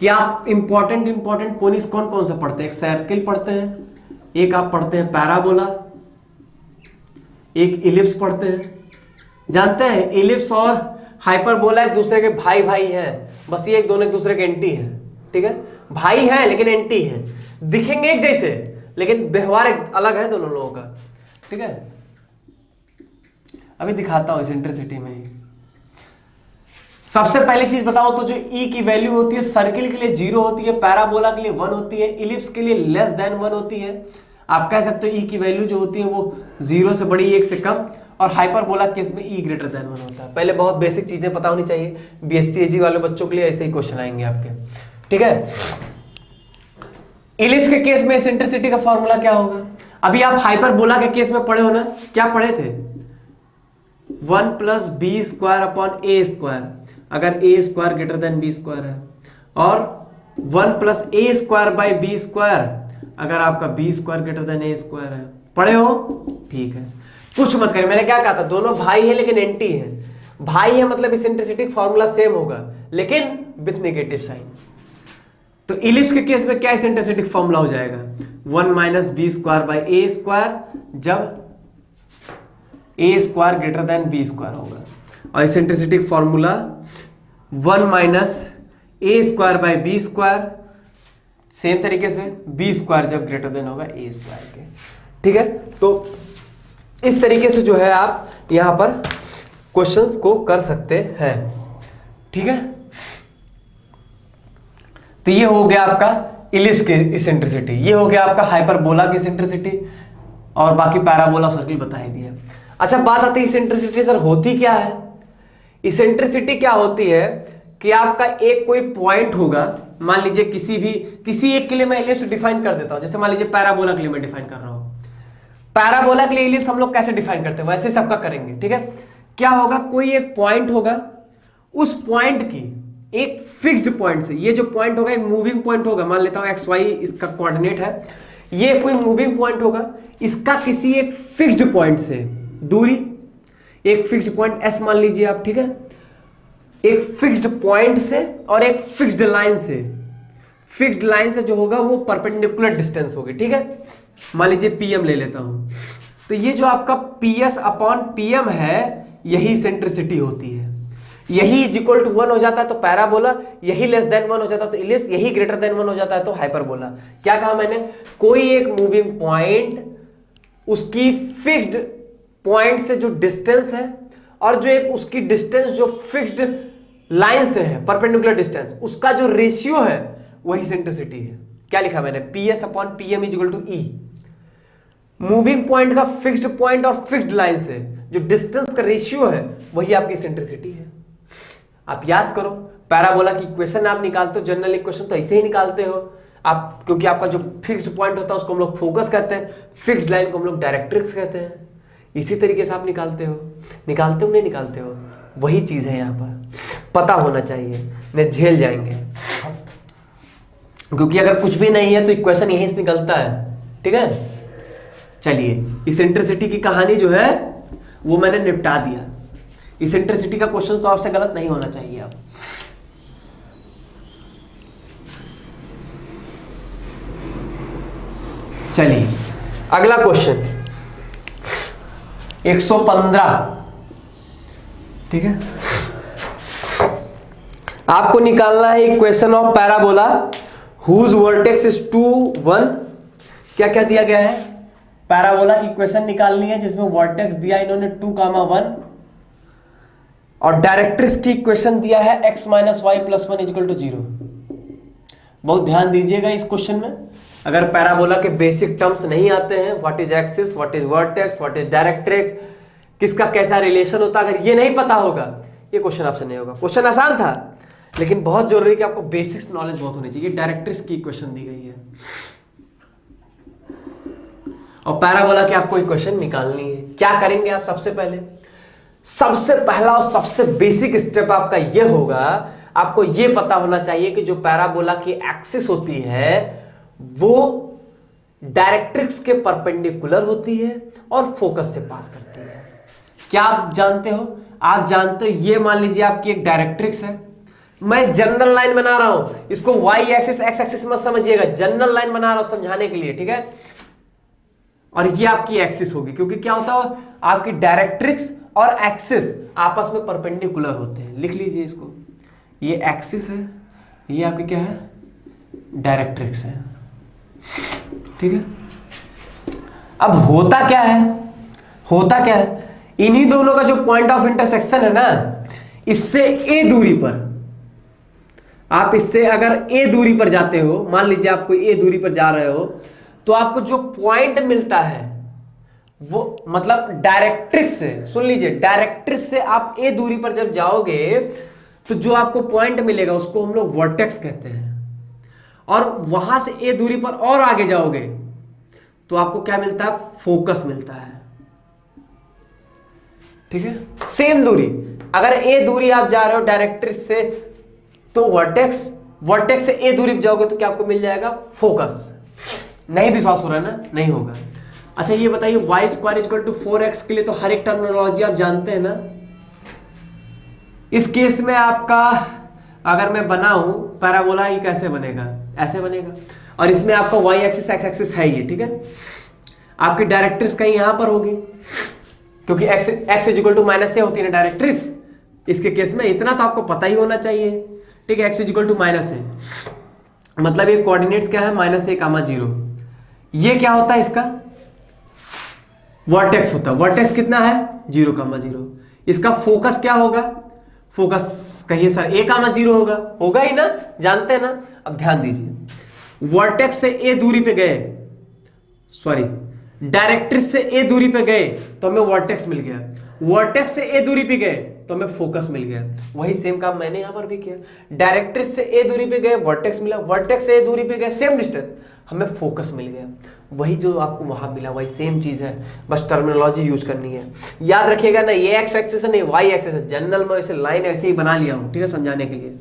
कि आप इंपॉर्टेंट कोनिक्स कौन कौन सा पढ़ते हैं। एक सर्किल पढ़ते हैं, एक आप पढ़ते हैं पैराबोला, एक इलिप्स पढ़ते हैं। जानते हैं इलिप्स और हाइपरबोला एक दूसरे के भाई भाई हैं, बस ये एक दोनों एक दूसरे के एंटी हैं, ठीक है। भाई हैं लेकिन एंटी हैं, दिखेंगे एक जैसे लेकिन व्यवहार अलग है दोनों लोगों का, ठीक है। अभी दिखाता हूं इसेंट्रिसिटी में ही। सबसे पहली चीज बताओ तो जो E की वैल्यू होती है सर्किल के लिए 0 होती है, पैराबोला के लिए 1 होती है, इलिप्स के लिए लेस देन 1 होती है। आप कह सकते हो E की वैल्यू जो होती है वो 0 से बड़ी, 1 से कम, और हाइपरबोला केस में E ग्रेटर देन 1 होता है। पहले बहुत बेसिक चीजें पता होनी चाहिए, BSc AG वाले बच्चों के लिए ऐसे ही क्वेश्चन आएंगे आपके, ठीक है। इलिप्स के केस में इसेंट्रिसिटी का फॉर्मूला क्या होगा? अभी आप हाइपरबोला के केस में पढ़े हो ना, क्या पढ़े थे? 1 plus b square upon a square, अगर a square greater than b square है, और 1 plus a square by b square अगर आपका b square greater than a square है। पढ़े हो? ठीक है, कुछ मत करें। मैंने क्या कहा था? दोनों भाई है लेकिन एंटी है। भाई है मतलब इसेंट्रिसिटी फॉर्मूला सेम होगा लेकिन विथ नेगेटिव साइन। तो इलिप्स के केस में क्या इसेंट्रिसिटी फॉर्मूला हो जाएगा? 1 minus B square by a square, जब a square greater than b square होगा। और eccentricity formula 1 minus a square by b square, same तरीके से बी स्क्वायर जब ग्रेटर देन होगा ए स्क्वायर के, ठीक है। तो इस तरीके से जो है आप यहां पर क्वेश्चंस को कर सकते हैं, ठीक है। तो ये हो गया आपका इलिप्स की इसेंट्रिसिटी, ये हो गया आपका हाइपरबोला की इसेंट्रिसिटी। और बाकी पैराबोला सर्किल बता ही दिया। अच्छा, बात आती है इसेंट्रिसिटी। सर होती क्या है? इसेंट्रिसिटी क्या होती है कि आपका एक कोई पॉइंट होगा, मान लीजिए किसी एक के लिए मैं इलिप्स डिफाइन कर देता हूं। जैसे मान लीजिए पैराबोला के लिए मैं डिफाइन कर रहा हूं। पैराबोला के लिए इलिप्स हम लोग कैसे डिफाइन करते हैं वैसे सबका करेंगे, ठीक है। क्या होगा, कोई एक पॉइंट होगा, उस पॉइंट की एक फिक्स्ड पॉइंट से, ये जो पॉइंट होगा एक मूविंग पॉइंट होगा, मान लेता हूं एक्स वाई इसका कोऑर्डिनेट है, ये कोई मूविंग पॉइंट होगा, इसका किसी एक फिक्स्ड पॉइंट से दूरी, एक फिक्स्ड पॉइंट एस मान लीजिए आप, ठीक है, एक फिक्स्ड पॉइंट से और एक फिक्स्ड लाइन से, फिक्स्ड लाइन से जो होगा वो परपेंडिकुलर डिस्टेंस होगी, ठीक है। मान लीजिए पीएम ले लेता हूं, तो ये जो आपका पीएस अपॉन पीएम है यही सेंट्रिसिटी होती है। यही इज इक्वल टू 1 हो जाता है तो पैराबोला, यही लेस देन 1 हो जाता है तो इलिप्स, यही ग्रेटर देन 1 हो जाता है तो हाइपरबोला। क्या कहा मैंने? कोई एक मूविंग पॉइंट, उसकी फिक्स्ड पॉइंट से जो डिस्टेंस है और जो एक उसकी डिस्टेंस जो फिक्स्ड लाइन से है, परपेंडिकुलर डिस्टेंस, उसका जो रेशियो है वही सेंट्रिसिटी है। क्या लिखा मैंने? PS upon PM is equal to e. Moving point का फिक्स्ड पॉइंट और फिक्स्ड लाइन से जो डिस्टेंस का रेशियो है वही आपकी सेंट्रिसिटी है। आप याद करो, पैराबोला की इक्वेशन आप निकालते हो, जनरल इक्वेशन तो ऐसे ही निकालते हो आप, क्योंकि आपका जो फिक्स्ड पॉइंट होता है उसको हम लोग फोकस कहते हैं, फिक्स्ड लाइन को हम लोग डायरेक्ट्रिक्स कहते हैं। इसी तरीके से आप निकालते हो नहीं निकालते हो, वही चीज है यहाँ पर। पता होना चाहिए, नहीं झेल जाएंगे, क्योंकि अगर कुछ भी नहीं है तो इक्वेशन यहीं से निकलता है, ठीक है। चलिए, इसेंट्रिसिटी की कहानी जो है वो मैंने निपटा दिया। इसेंट्रिसिटी का क्वेश्चन तो आपसे गलत नहीं होना चाहिए। अब चलिए अगला क्वेश्चन 115, ठीक है। आपको निकालना है equation of parabola whose vertex is 2 1। क्या क्या दिया गया है? पैराबोला की इक्वेशन निकालनी है जिसमें वर्टेक्स दिया इन्होंने 2, 1 और डायरेक्ट्रिक्स की इक्वेशन दिया है x minus y plus 1 equal to 0। बहुत ध्यान दीजिएगा इस क्वेश्चन में। अगर पैराबोला के बेसिक टर्म्स नहीं आते हैं, what is axis, what is vertex, what is directrix, किसका कैसा रिलेशन होता है, अगर ये नहीं पता होगा ये क्वेश्चन आपसे नहीं होगा। क्वेश्चन आसान था लेकिन बहुत जरूरी है कि आपको बेसिक्स नॉलेज बहुत होनी चाहिए। डायरेक्ट्रिक्स की इक्वेशन दी गई है और पैराबोला की आपको इक्वेशन निकालनी है। क्या करेंगे आप? सबसे पहला और सबसे बेसिक स्टेप आपका यह होगा, आपको यह पता होना चाहिए कि जो पैराबोला की एक्सिस होती है वो डायरेक्ट्रिक्स के परपेंडिकुलर होती है और फोकस से पास करती है। क्या आप जानते हो? आप जानते हो, ये मान लीजिए आपकी एक डायरेक्ट्रिक्स है, मैं जनरल लाइन बना रहा हूं, इसको वाई एक्सिस एक्स एक्सिस मत समझिएगा, जनरल लाइन बना रहा हूं समझाने के लिए, ठीक है। और ये आपकी एक्सिस होगी, क्योंकि क्या होता है, आपकी डायरेक्ट्रिक्स और एक्सिस आपस में परपेंडिकुलर होते हैं। लिख लीजिए इसको, ये एक्सिस है, ये आपकी क्या है? डायरेक्ट्रिक्स है, ठीक है। अब होता क्या है? इन्हीं दोनों का जो पॉइंट ऑफ इंटरसेक्शन है ना, इससे ए दूरी पर, आप इससे अगर ए दूरी पर जाते हो, मान लीजिए आप कोई ए दूरी पर जा रहे हो, तो आपको जो पॉइंट मिलता है वो मतलब डायरेक्ट्रिक्स से, सुन लीजिए, डायरेक्ट्रिक्स से आप ए दूरी पर जब जाओगे तो जो आपको पॉइंट मिलेगा उसको हम लोग वर्टेक्स कहते हैं। और वहां से ए दूरी पर और आगे जाओगे तो आपको क्या मिलता है? फोकस मिलता है, ठीक है। सेम दूरी, अगर ए दूरी आप जा रहे हो डायरेक्ट्रिक्स से तो वर्टेक्स से ए दूरी पर जाओगे तो क्या आपको मिल जाएगा? फोकस। नहीं विश्वास हो रहा है ना? नहीं होगा। अच्छा ये बताइए, Y square equal to 4x के लिए तो हर एक टर्मिनोलॉजी आप जानते हैं ना। इस केस में आपका अगर मैं बनाऊं पैराबोला, ही कैसे बनेगा? ऐसे बनेगा, और इसमें आपका वाई एक्सिस एक्स एक्सिस है ये, ठीक है। आपकी डायरेक्ट्रिक्स कहीं यहां पर होगी, क्योंकि x is equal to minus से होती है ना डायरेक्ट्रिक्स। इसके केस में इतना तो आपको पता ही होना चाहिए, ठीक है। x is equal to minus है, मतलब ये कोऑर्डिनेट्स क्या है? -a, 0। ये क्या होता है? इसका वर्टेक्स होता है। वर्टेक्स कितना है? 0, 0। इसका फोकस क्या होगा? फोकस कहिए सर a, 0 होगा ही ना, जानते हैं ना। अब ध्यान दीजिए, वर्टेक्स से a दूरी पे गए, सॉरी, डायरेक्ट्रिक्स से ए दूरी पे गए तो हमें वर्टेक्स मिल गया, वर्टेक्स से ए दूरी पे गए तो हमें फोकस मिल गया। वही सेम काम मैंने यहां पर भी किया, डायरेक्ट्रिक्स से ए दूरी पे गए वर्टेक्स मिला, वर्टेक्स से ए दूरी पे गए सेम डिस्टेंस हमें फोकस मिल गया। वही जो आपको वहां मिला वही सेम चीज है, बस टर्मिनोलॉजी यूज करनी है। याद रखिएगा ना, ये एक्स एक्सिस है नहीं वाई एक्सिस है, जनरल में ऐसे लाइन ऐसे ही बना लिया हूं, ठीक है, समझाने के लिए।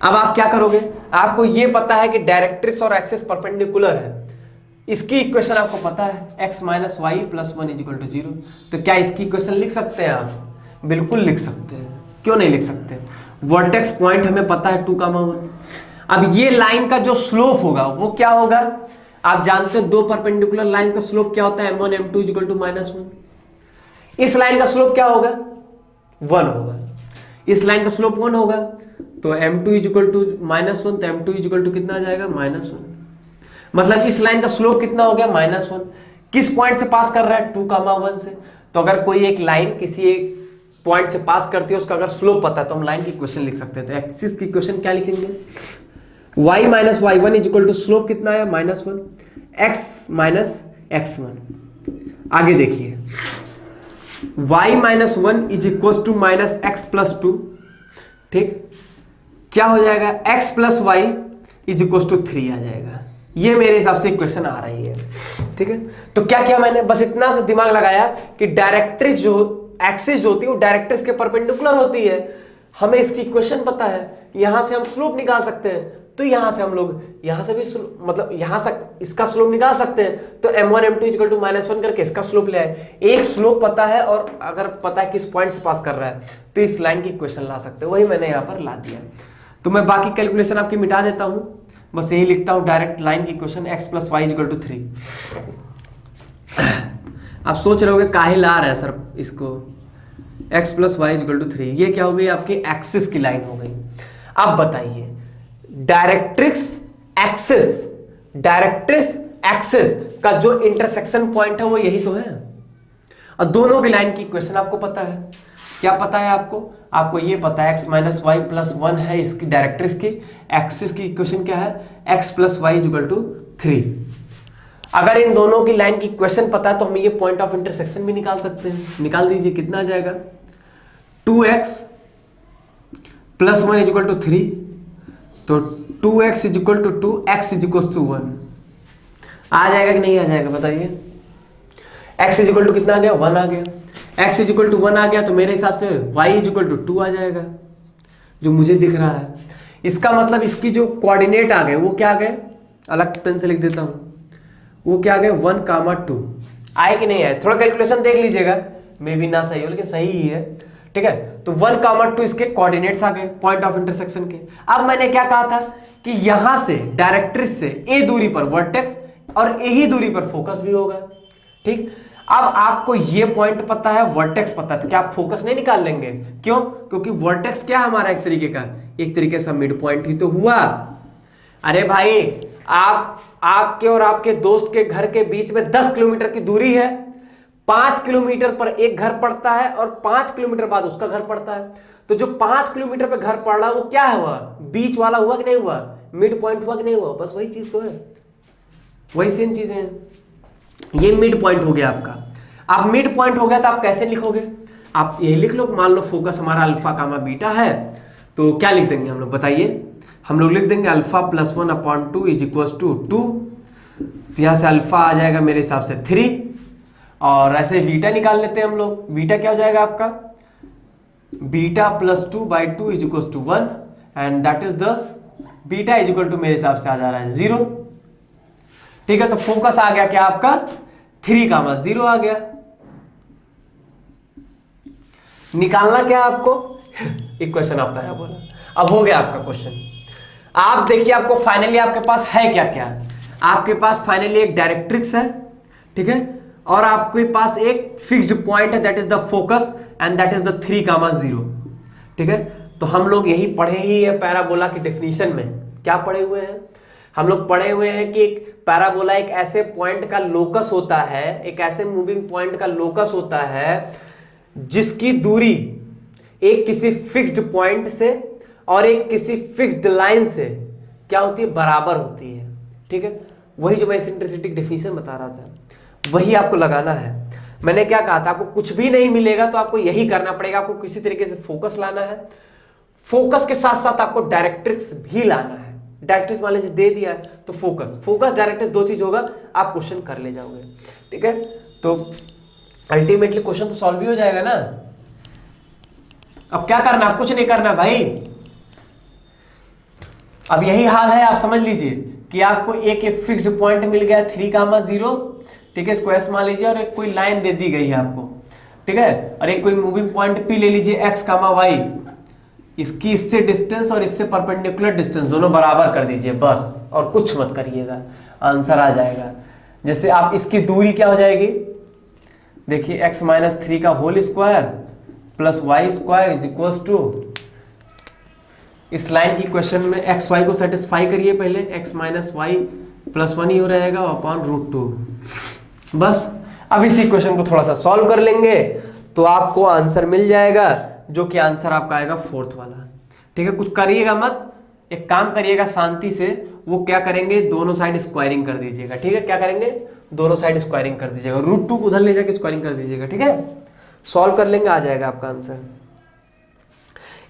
अब आप क्या करोगे, आपको ये पता है कि डायरेक्ट्रिक्स और एक्सिस परपेंडिकुलर है, इसकी इक्वेशन आपको पता है x minus y plus 1 is equal to 0। तो क्या इसकी इक्वेशन लिख सकते हैं आप? बिल्कुल लिख सकते हैं, क्यों नहीं लिख सकते? वर्टेक्स पॉइंट हमें पता है 2,1। अब ये लाइन का जो स्लोप होगा वो क्या होगा? आप जानते हैं दो परपेंडिकुलर लाइन का स्लोप क्या होता है, m1 m2 इजिकल टू -1। इस लाइन का स्लोप क्या होगा? 1 होगा। इस लाइन का स्लोप 1 होगा, तो m2 इजिकल टू -1, तो m2 इजिकल टू कितना आ जाएगा? -1। मतलब इस लाइन का स्लोप कितना हो गया? -1। किस पॉइंट से पास कर रहा है? 2,1 से। तो अगर कोई एक लाइन किसी एक पॉइंट से पास करती है, उसका अगर स्लोप पता है तो हम लाइन की इक्वेशन लिख सकते हैं। तो एक्सिस की इक्वेशन क्या लिखेंगे? y minus y1 is equal to slope कितना है? -1, x माइनस x1। आगे देखिए, y minus 1 is equal to minus x plus 2, ठीक, क्या हो जाएगा? x plus y is equal to 3 आ जाएगा। ये मेरे हिसाब से इक्वेशन आ रही है, ठीक है। तो क्या किया मैंने? बस इतना सा दिमाग लगाया कि डायरेक्ट्रिक्स जो एक्सिस जो होती है वो डायरेक्ट्रिक्स के परपेंडिकुलर होती है, हमें इसकी इक्वेशन पता है, यहां से हम स्लोप निकाल सकते हैं। तो यहां से हम लोग यहां से भी मतलब यहां से इसका स्लोप निकाल सकते हैं। तो m1 m2 इक्वल टू -1 करके इसका स्लोप ले आए। एक स्लोप पता है और अगर पता है किस पॉइंट से पास कर रहा है तो इस लाइन की इक्वेशन ला सकते हैं, वही मैंने यहां पर ला दिया। तो मैं बाकी कैलकुलेशन आपकी मिटा देता हूं, बस यही लिखता हूं डायरेक्ट लाइन की equation x plus y equal to 3। आप सोच रहे होगे काहे ला रहे हैं सर इसको, x plus y equal to 3, ये क्या हो गई? आपकी एक्सिस की लाइन हो गई। अब बताइए, डायरेक्ट्रिक्स एक्सिस का जो इंटरसेक्शन पॉइंट है वो यही तो है, और दोनों की लाइन की इक्वेशन आपको पता है। क्या पता है आपको? आपको ये पता है x माइनस वाई प्लस 1 है इसकी डायरेक्ट्रिक्स की, एक्सिस की इक्वेशन क्या है? x plus y equal to 3। अगर इन दोनों की लाइन की इक्वेशन पता है तो हम ये पॉइंट ऑफ इंटरसेक्शन भी निकाल सकते हैं। निकाल दीजिए, कितना आ जाएगा? 2x प्लस 1 इक्वल टू 3, तो 2x equal to 2, x equal to 1 आ जाएगा कि नहीं आ जाएगा? बताइए। x इक्वल टू कितना आ गया? 1 आ गया। x इक्वल टू 1 आ गया तो मेरे हिसाब से y इक्वल टू 2 आ जाएगा, जो मुझे दिख रहा है। इसका मतलब इसकी जो कोऑर्डिनेट आ गए वो क्या आ गए? अलग पेन से लिख देता हूं, वो क्या आ गए? 1,2 आए कि नहीं आए? थोड़ा कैलकुलेशन देख लीजिएगा, मे भी ना सही हो लेकिन सही ही है, ठीक है। तो 1,2 इसके कोऑर्डिनेट्स आ गए पॉइंट ऑफ इंटरसेक्शन के। अब मैंने क्या कहा था कि यहां से डायरेक्ट्रिक्स से ए दूरी पर वर्टेक्स और ए ही दूरी पर फोकस भी होगा, ठीक। अब आपको ये पॉइंट पता है, वर्टेक्स पता है, तो क्या आप फोकस नहीं निकाल लेंगे? क्यों? क्योंकि वर्टेक्स क्या है हमारा? एक तरीके से मिड पॉइंट ही तो हुआ। अरे भाई, आपके और आपके दोस्त के घर के बीच में 10 किलोमीटर की दूरी है, 5 किलोमीटर पर एक घर पड़ता है और 5 किलोमीटर बाद उसका घर पड़ता है। तो जो 5 किलोमीटर पर घर पड़ रहा है वो क्या हुआ? बीच वाला हुआ कि नहीं हुआ? मिड पॉइंट हुआ कि नहीं हुआ? बस वही चीज तो है, वही सेम चीजें हैं। ये मिड पॉइंट हो गया आपका। अब मिड पॉइंट हो गया तो आप कैसे लिखोगे? आप ये लिख लो, मान लो फोकस हमारा अल्फा कामा बीटा है, तो क्या लिख देंगे हम लोग? बताइए। हम लोग लिख देंगे alpha plus 1/2 is equal to 2। तो यहां से अल्फा आ जाएगा मेरे हिसाब से 3, और ऐसे बीटा निकाल लेते हैं हम लोग। बीटा क्या हो जाएगा आपका? Beta plus 2/2 is equal to 1, and that is the beta is equal to मेरे हिसाब से आ जा रहा है 0, ठीक है। तो फोकस आ गया क्या आपका? 3,0 आ गया। निकालना क्या है आपको? Equation of parabola. अब हो गया आपका क्वेश्चन। आप देखिए, आपको फाइनली आपके पास है क्या क्या? आपके पास फाइनली एक डायरेक्ट्रिक्स है, ठीक है, और आपके पास एक फिक्स्ड पॉइंट है, that is the focus, and that is the 3,0, ठीक है। तो हम लोग यही पढ़े ही है पैराबोला की डेफिनेशन में। क्या पढ़े हुए हैं हम लोग? पढ़े हुए हैं कि एक पैराबोला एक ऐसे पॉइंट का लोकस होता है, एक ऐसे मूविंग पॉइंट का लोकस होता है जिसकी दूरी एक किसी फिक्स्ड पॉइंट से और एक किसी फिक्स्ड लाइन से क्या होती है? बराबर होती है, ठीक है। वही जो मैं इसेंट्रिसिटी की डेफिनेशन बता रहा था वही आपको लगाना है। मैंने क्या कहा था, आपको कुछ भी नहीं मिलेगा तो आपको यही करना पड़ेगा, आपको किसी तरीके से फोकस लाना है, फोकस के साथ साथ आपको डायरेक्ट्रिक्स भी लाना है। डायरेक्ट्रिक्स मान लीजिए दे दिया है तो फोकस डायरेक्ट्रिक्स दो चीज होगा, आप क्वेश्चन कर ले जाओगे। ठीक है, तो अल्टीमेटली क्वेश्चन तो सॉल्व भी हो जाएगा ना। अब क्या करना, आप कुछ नहीं करना भाई। अब यही हाल है, आप समझ लीजिए कि आपको एक फिक्स्ड पॉइंट मिल गया 3,0, ठीक है, इसको एस मान लीजिए, और एक कोई लाइन दे दी गई है आपको, ठीक है, और एक कोई मूविंग पॉइंट पी ले लीजिए x, y, इसकी इससे डिस्टेंस और इससे परपेंडिकुलर डिस्टेंस दोनों बराबर कर दीजिए बस, और कुछ मत करिएगा, आंसर आ जाएगा। जैसे आप इसकी दूरी क्या हो जाएगी, देखिए x - 3 का whole square plus y square is equal to, इस लाइन की क्वेश्चन में एक्स वाई को सेटिस्फाई करिए पहले, x - y + 1 ही हो रहेगा अपॉन √2। बस अब इसी क्वेश्चन को थोड़ा सा सॉल्व कर लेंगे तो आपको आंसर मिल जाएगा, जो कि आंसर आपका आएगा 4th वाला। ठीक है, कुछ करिएगा मत, एक काम करिएगा शांति से, वो क्या करेंगे, दोनों साइड स्क्वायरिंग कर दीजिएगा। ठीक है, क्या करेंगे, दोनों साइड स्क्वायरिंग कर दीजिएगा, √2 को उधर ले जाके स्क्वायरिंग कर दीजिएगा। ठीक है, सॉल्व कर लेंगे, आ जाएगा आपका आंसर।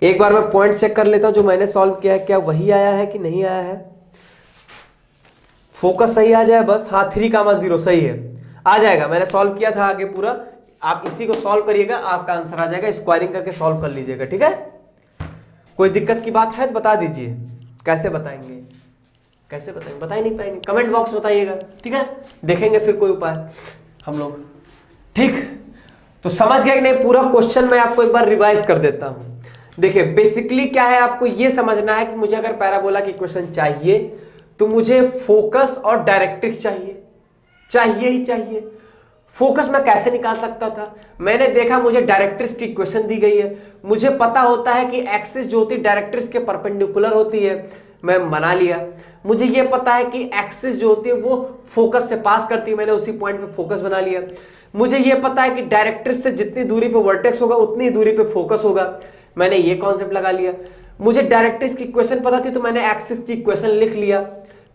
एक बार मैं पॉइंट चेक कर लेता हूं जो मैंने सॉल्व किया है, क्या वही आया है कि नहीं आया है। फोकस सही आ जाए बस, हाँ 3,0 सही है, आ जाएगा। मैंने सॉल्व किया था आगे पूरा, आप इसी को सॉल्व करिएगा, आपका आंसर आ जाएगा। स्क्वायरिंग करके सॉल्व कर लीजिएगा। ठीक है, कोई दिक्कत की बात है तो बता दीजिए, कैसे बताएंगे, कैसे बताएंगे, बता ही नहीं पाएंगे, कमेंट बॉक्स में बताइएगा। ठीक है, देखेंगे फिर कोई उपाय हम लोग। ठीक, तो समझ गए कि नहीं, पूरा क्वेश्चन मैं आपको एक बार रिवाइज कर देता हूं। देखिए बेसिकली क्या है, आपको यह समझना है कि मुझे अगर पैराबोला की इक्वेशन चाहिए तो मुझे फोकस और डायरेक्ट्रिक्स चाहिए ही चाहिए। फोकस मैं कैसे निकाल सकता था, मैंने देखा मुझे डायरेक्ट्रिक्स की इक्वेशन दी गई है, मुझे पता होता है कि एक्सिस जो होती है डायरेक्ट्रिक्स के परपेंडिकुलर होती है, मैं बना लिया। मुझे यह पता है कि एक्सिस जो होती है वो फोकस से पास करती है, मैंने उसी पॉइंट पे फोकस बना लिया। मुझे यह पता है कि डायरेक्ट्रिक्स से जितनी दूरी पे वर्टेक्स होगा उतनी दूरी पे फोकस होगा, मैंने ये कॉन्सेप्ट लगा लिया। मुझे डायरेक्ट्रिक्स की इक्वेशन पता थी तो मैंने एक्सिस की इक्वेशन लिख लिया।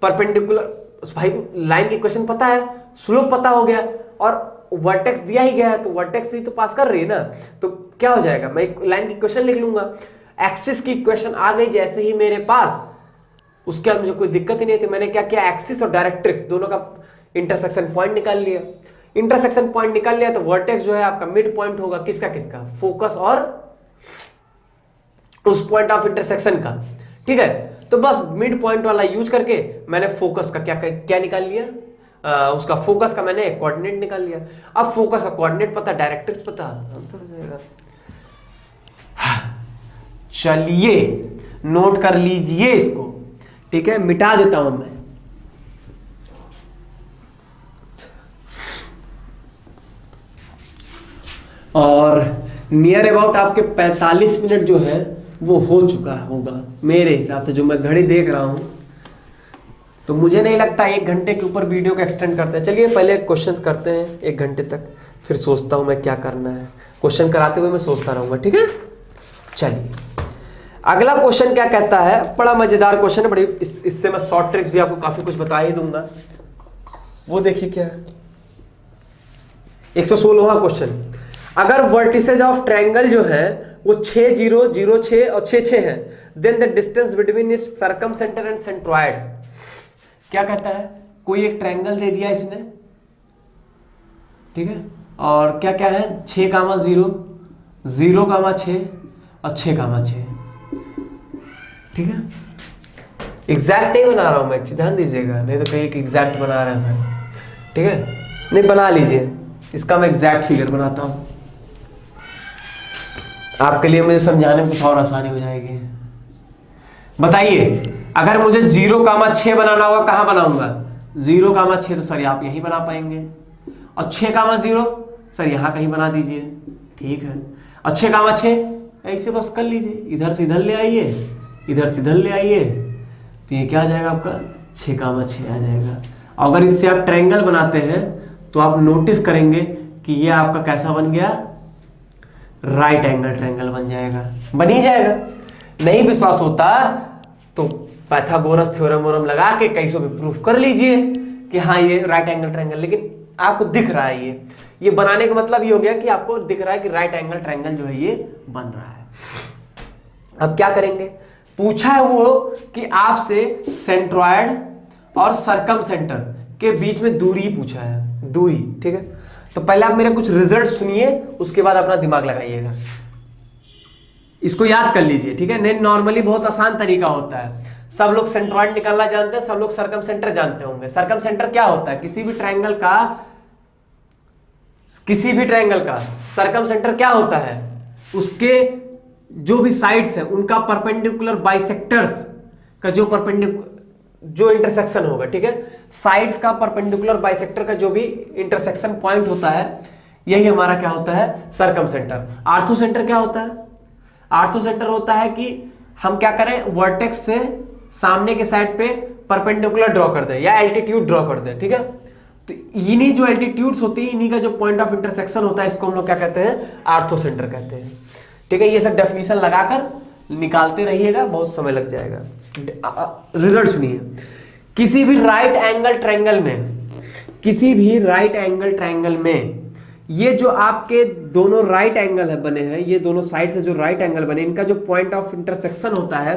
परपेंडिकुलर भाई लाइन की इक्वेशन पता है, स्लोप पता हो गया, और वर्टेक्स दिया ही गया है तो वर्टेक्स ही तो पास कर रही है ना, तो क्या हो जाएगा, मैं लाइन की इक्वेशन लिख लूंगा। एक्सिस की इक्वेशन आ गई जैसे ही मेरे पास, उसके बाद मुझे कोई दिक्कत ही नहीं थी। मैंने क्या किया, एक्सिस और डायरेक्ट्रिक्स दोनों का इंटरसेक्शन पॉइंट निकाल लिया। इंटरसेक्शन पॉइंट निकाल लिया तो वर्टेक्स जो है आपका मिड पॉइंट होगा, किसका किसका, फोकस और उस पॉइंट ऑफ इंटरसेक्शन का। ठीक है, तो बस मिड पॉइंट वाला यूज करके मैंने फोकस का क्या निकाल लिया, उसका फोकस का मैंने कोऑर्डिनेट निकाल लिया। अब फोकस का कोऑर्डिनेट पता, डायरेक्ट्रिक्स पता, आंसर हो जाएगा। चलिए नोट कर लीजिए इसको। ठीक है, मिटा देता हूं मैं। और नियर अबाउट आपके 45 मिनट जो है वो हो चुका होगा मेरे हिसाब से, जो मैं घड़ी देख रहा हूं, तो मुझे नहीं लगता 1 घंटे के ऊपर वीडियो को एक्सटेंड करते हैं। चलिए पहले क्वेश्चन करते हैं 1 घंटे तक, फिर सोचता हूं मैं क्या करना है। क्वेश्चन कराते हुए मैं सोचता रहूंगा। ठीक है, चलिए अगला क्वेश्चन क्या कहता है, बड़ा मजेदार क्वेश्चन है, बड़ी इससे मैं शॉर्ट ट्रिक्स भी आपको काफी कुछ बता ही दूंगा। वो देखिए क्या है, 116वां क्वेश्चन। अगर वर्टिसेज ऑफ ट्रायंगल जो है वो 6, 0, 0, 6 और 6, 6 है, then the distance between its circumcentre and centroid. क्या कहता है, कोई एक ट्रायंगल दे दिया इसने, ठीक है, और क्या क्या है, 6, 0, 0, 6 और 6, 6। ठीक है, एग्जैक्ट नहीं बना रहा हूं मैं, ध्यान दीजिएगा, नहीं तो कहीं एग्जैक्ट बना रहा है। ठीक है, नहीं बना लीजिए, इसका मैं एग्जैक्ट फिगर बनाता हूं आपके लिए, मुझे समझाने में कुछ और आसानी हो जाएगी। बताइए, अगर मुझे 0, 6 बनाना होगा, कहां बनाऊंगा, 0, 6 तो सर आप यहीं बना पाएंगे, और 6, 0 सर यहां कहीं बना दीजिए। ठीक है, और 6, 6 ऐसे बस कर लीजिए, इधर से इधर ले आइए, इधर से इधर ले आइए, तो ये क्या आ जाएगा आपका, 6, 6 आ जाएगा। अगर इससे आप ट्रायंगल बनाते हैं तो आप नोटिस करेंगे कि ये आपका कैसा बन गया, राइट एंगल ट्रायंगल बन जाएगा, बन ही जाएगा। नहीं विश्वास होता तो पाइथागोरस थ्योरम लगा के कैसे भी प्रूफ कर लीजिए कि हाँ ये राइट एंगल ट्रायंगल, लेकिन आपको दिख रहा है ये बनाने का मतलब ये हो गया कि आपको दिख रहा है कि राइट एंगल ट्रायंगल जो है ये बन रहा है। अब क्या करेंगे, पूछा है वो कि आपसे सेंट्रॉयड और सरकम सेंटर के बीच में दूरी पूछा है, दूरी, ठीक है। तो पहले आप मेरे कुछ रिजल्ट सुनिए, उसके बाद अपना दिमाग लगाइएगा, इसको याद कर लीजिए, ठीक है। नहीं, नॉर्मली बहुत आसान तरीका होता है, सब लोग सेंट्रॉयड निकालना जानते हैं, सब लोग सरकम सेंटर जानते होंगे। सरकम सेंटर क्या होता है, किसी भी ट्रायंगल का सरकम सेंटर क्या होता है, उसके जो भी साइड्स है उनका परपेंडिकुलर बाइसेक्टर्स का जो इंटरसेक्शन होगा, ठीक है। साइड्स का परपेंडिकुलर बाइसेक्टर का जो भी इंटरसेक्शन पॉइंट होता है, यही हमारा क्या होता है, सरकम सेंटर। आर्थो सेंटर क्या होता है, आर्थो सेंटर होता है कि हम क्या करें, वर्टेक्स से सामने के साइड पे परपेंडिकुलर ड्रॉ कर दें या एल्टीट्यूड ड्रॉ कर दें, ठीक है। तो इन्हीं जो एल्टीट्यूड्स होती है, इन्हीं का जो पॉइंट ऑफ इंटरसेक्शन होता है, इसको हम लोग क्या कहते हैं, आर्थो सेंटर कहते हैं, ठीक है। ये सब डेफिनेशन लगाकर निकालते रहिएगा, बहुत समय लग जाएगा। रिजल्ट सुनिए, किसी भी राइट एंगल ट्रायंगल में ये जो आपके दोनों राइट एंगल है बने हैं, ये दोनों साइड से जो राइट एंगल बने, इनका जो पॉइंट ऑफ इंटरसेक्शन होता है,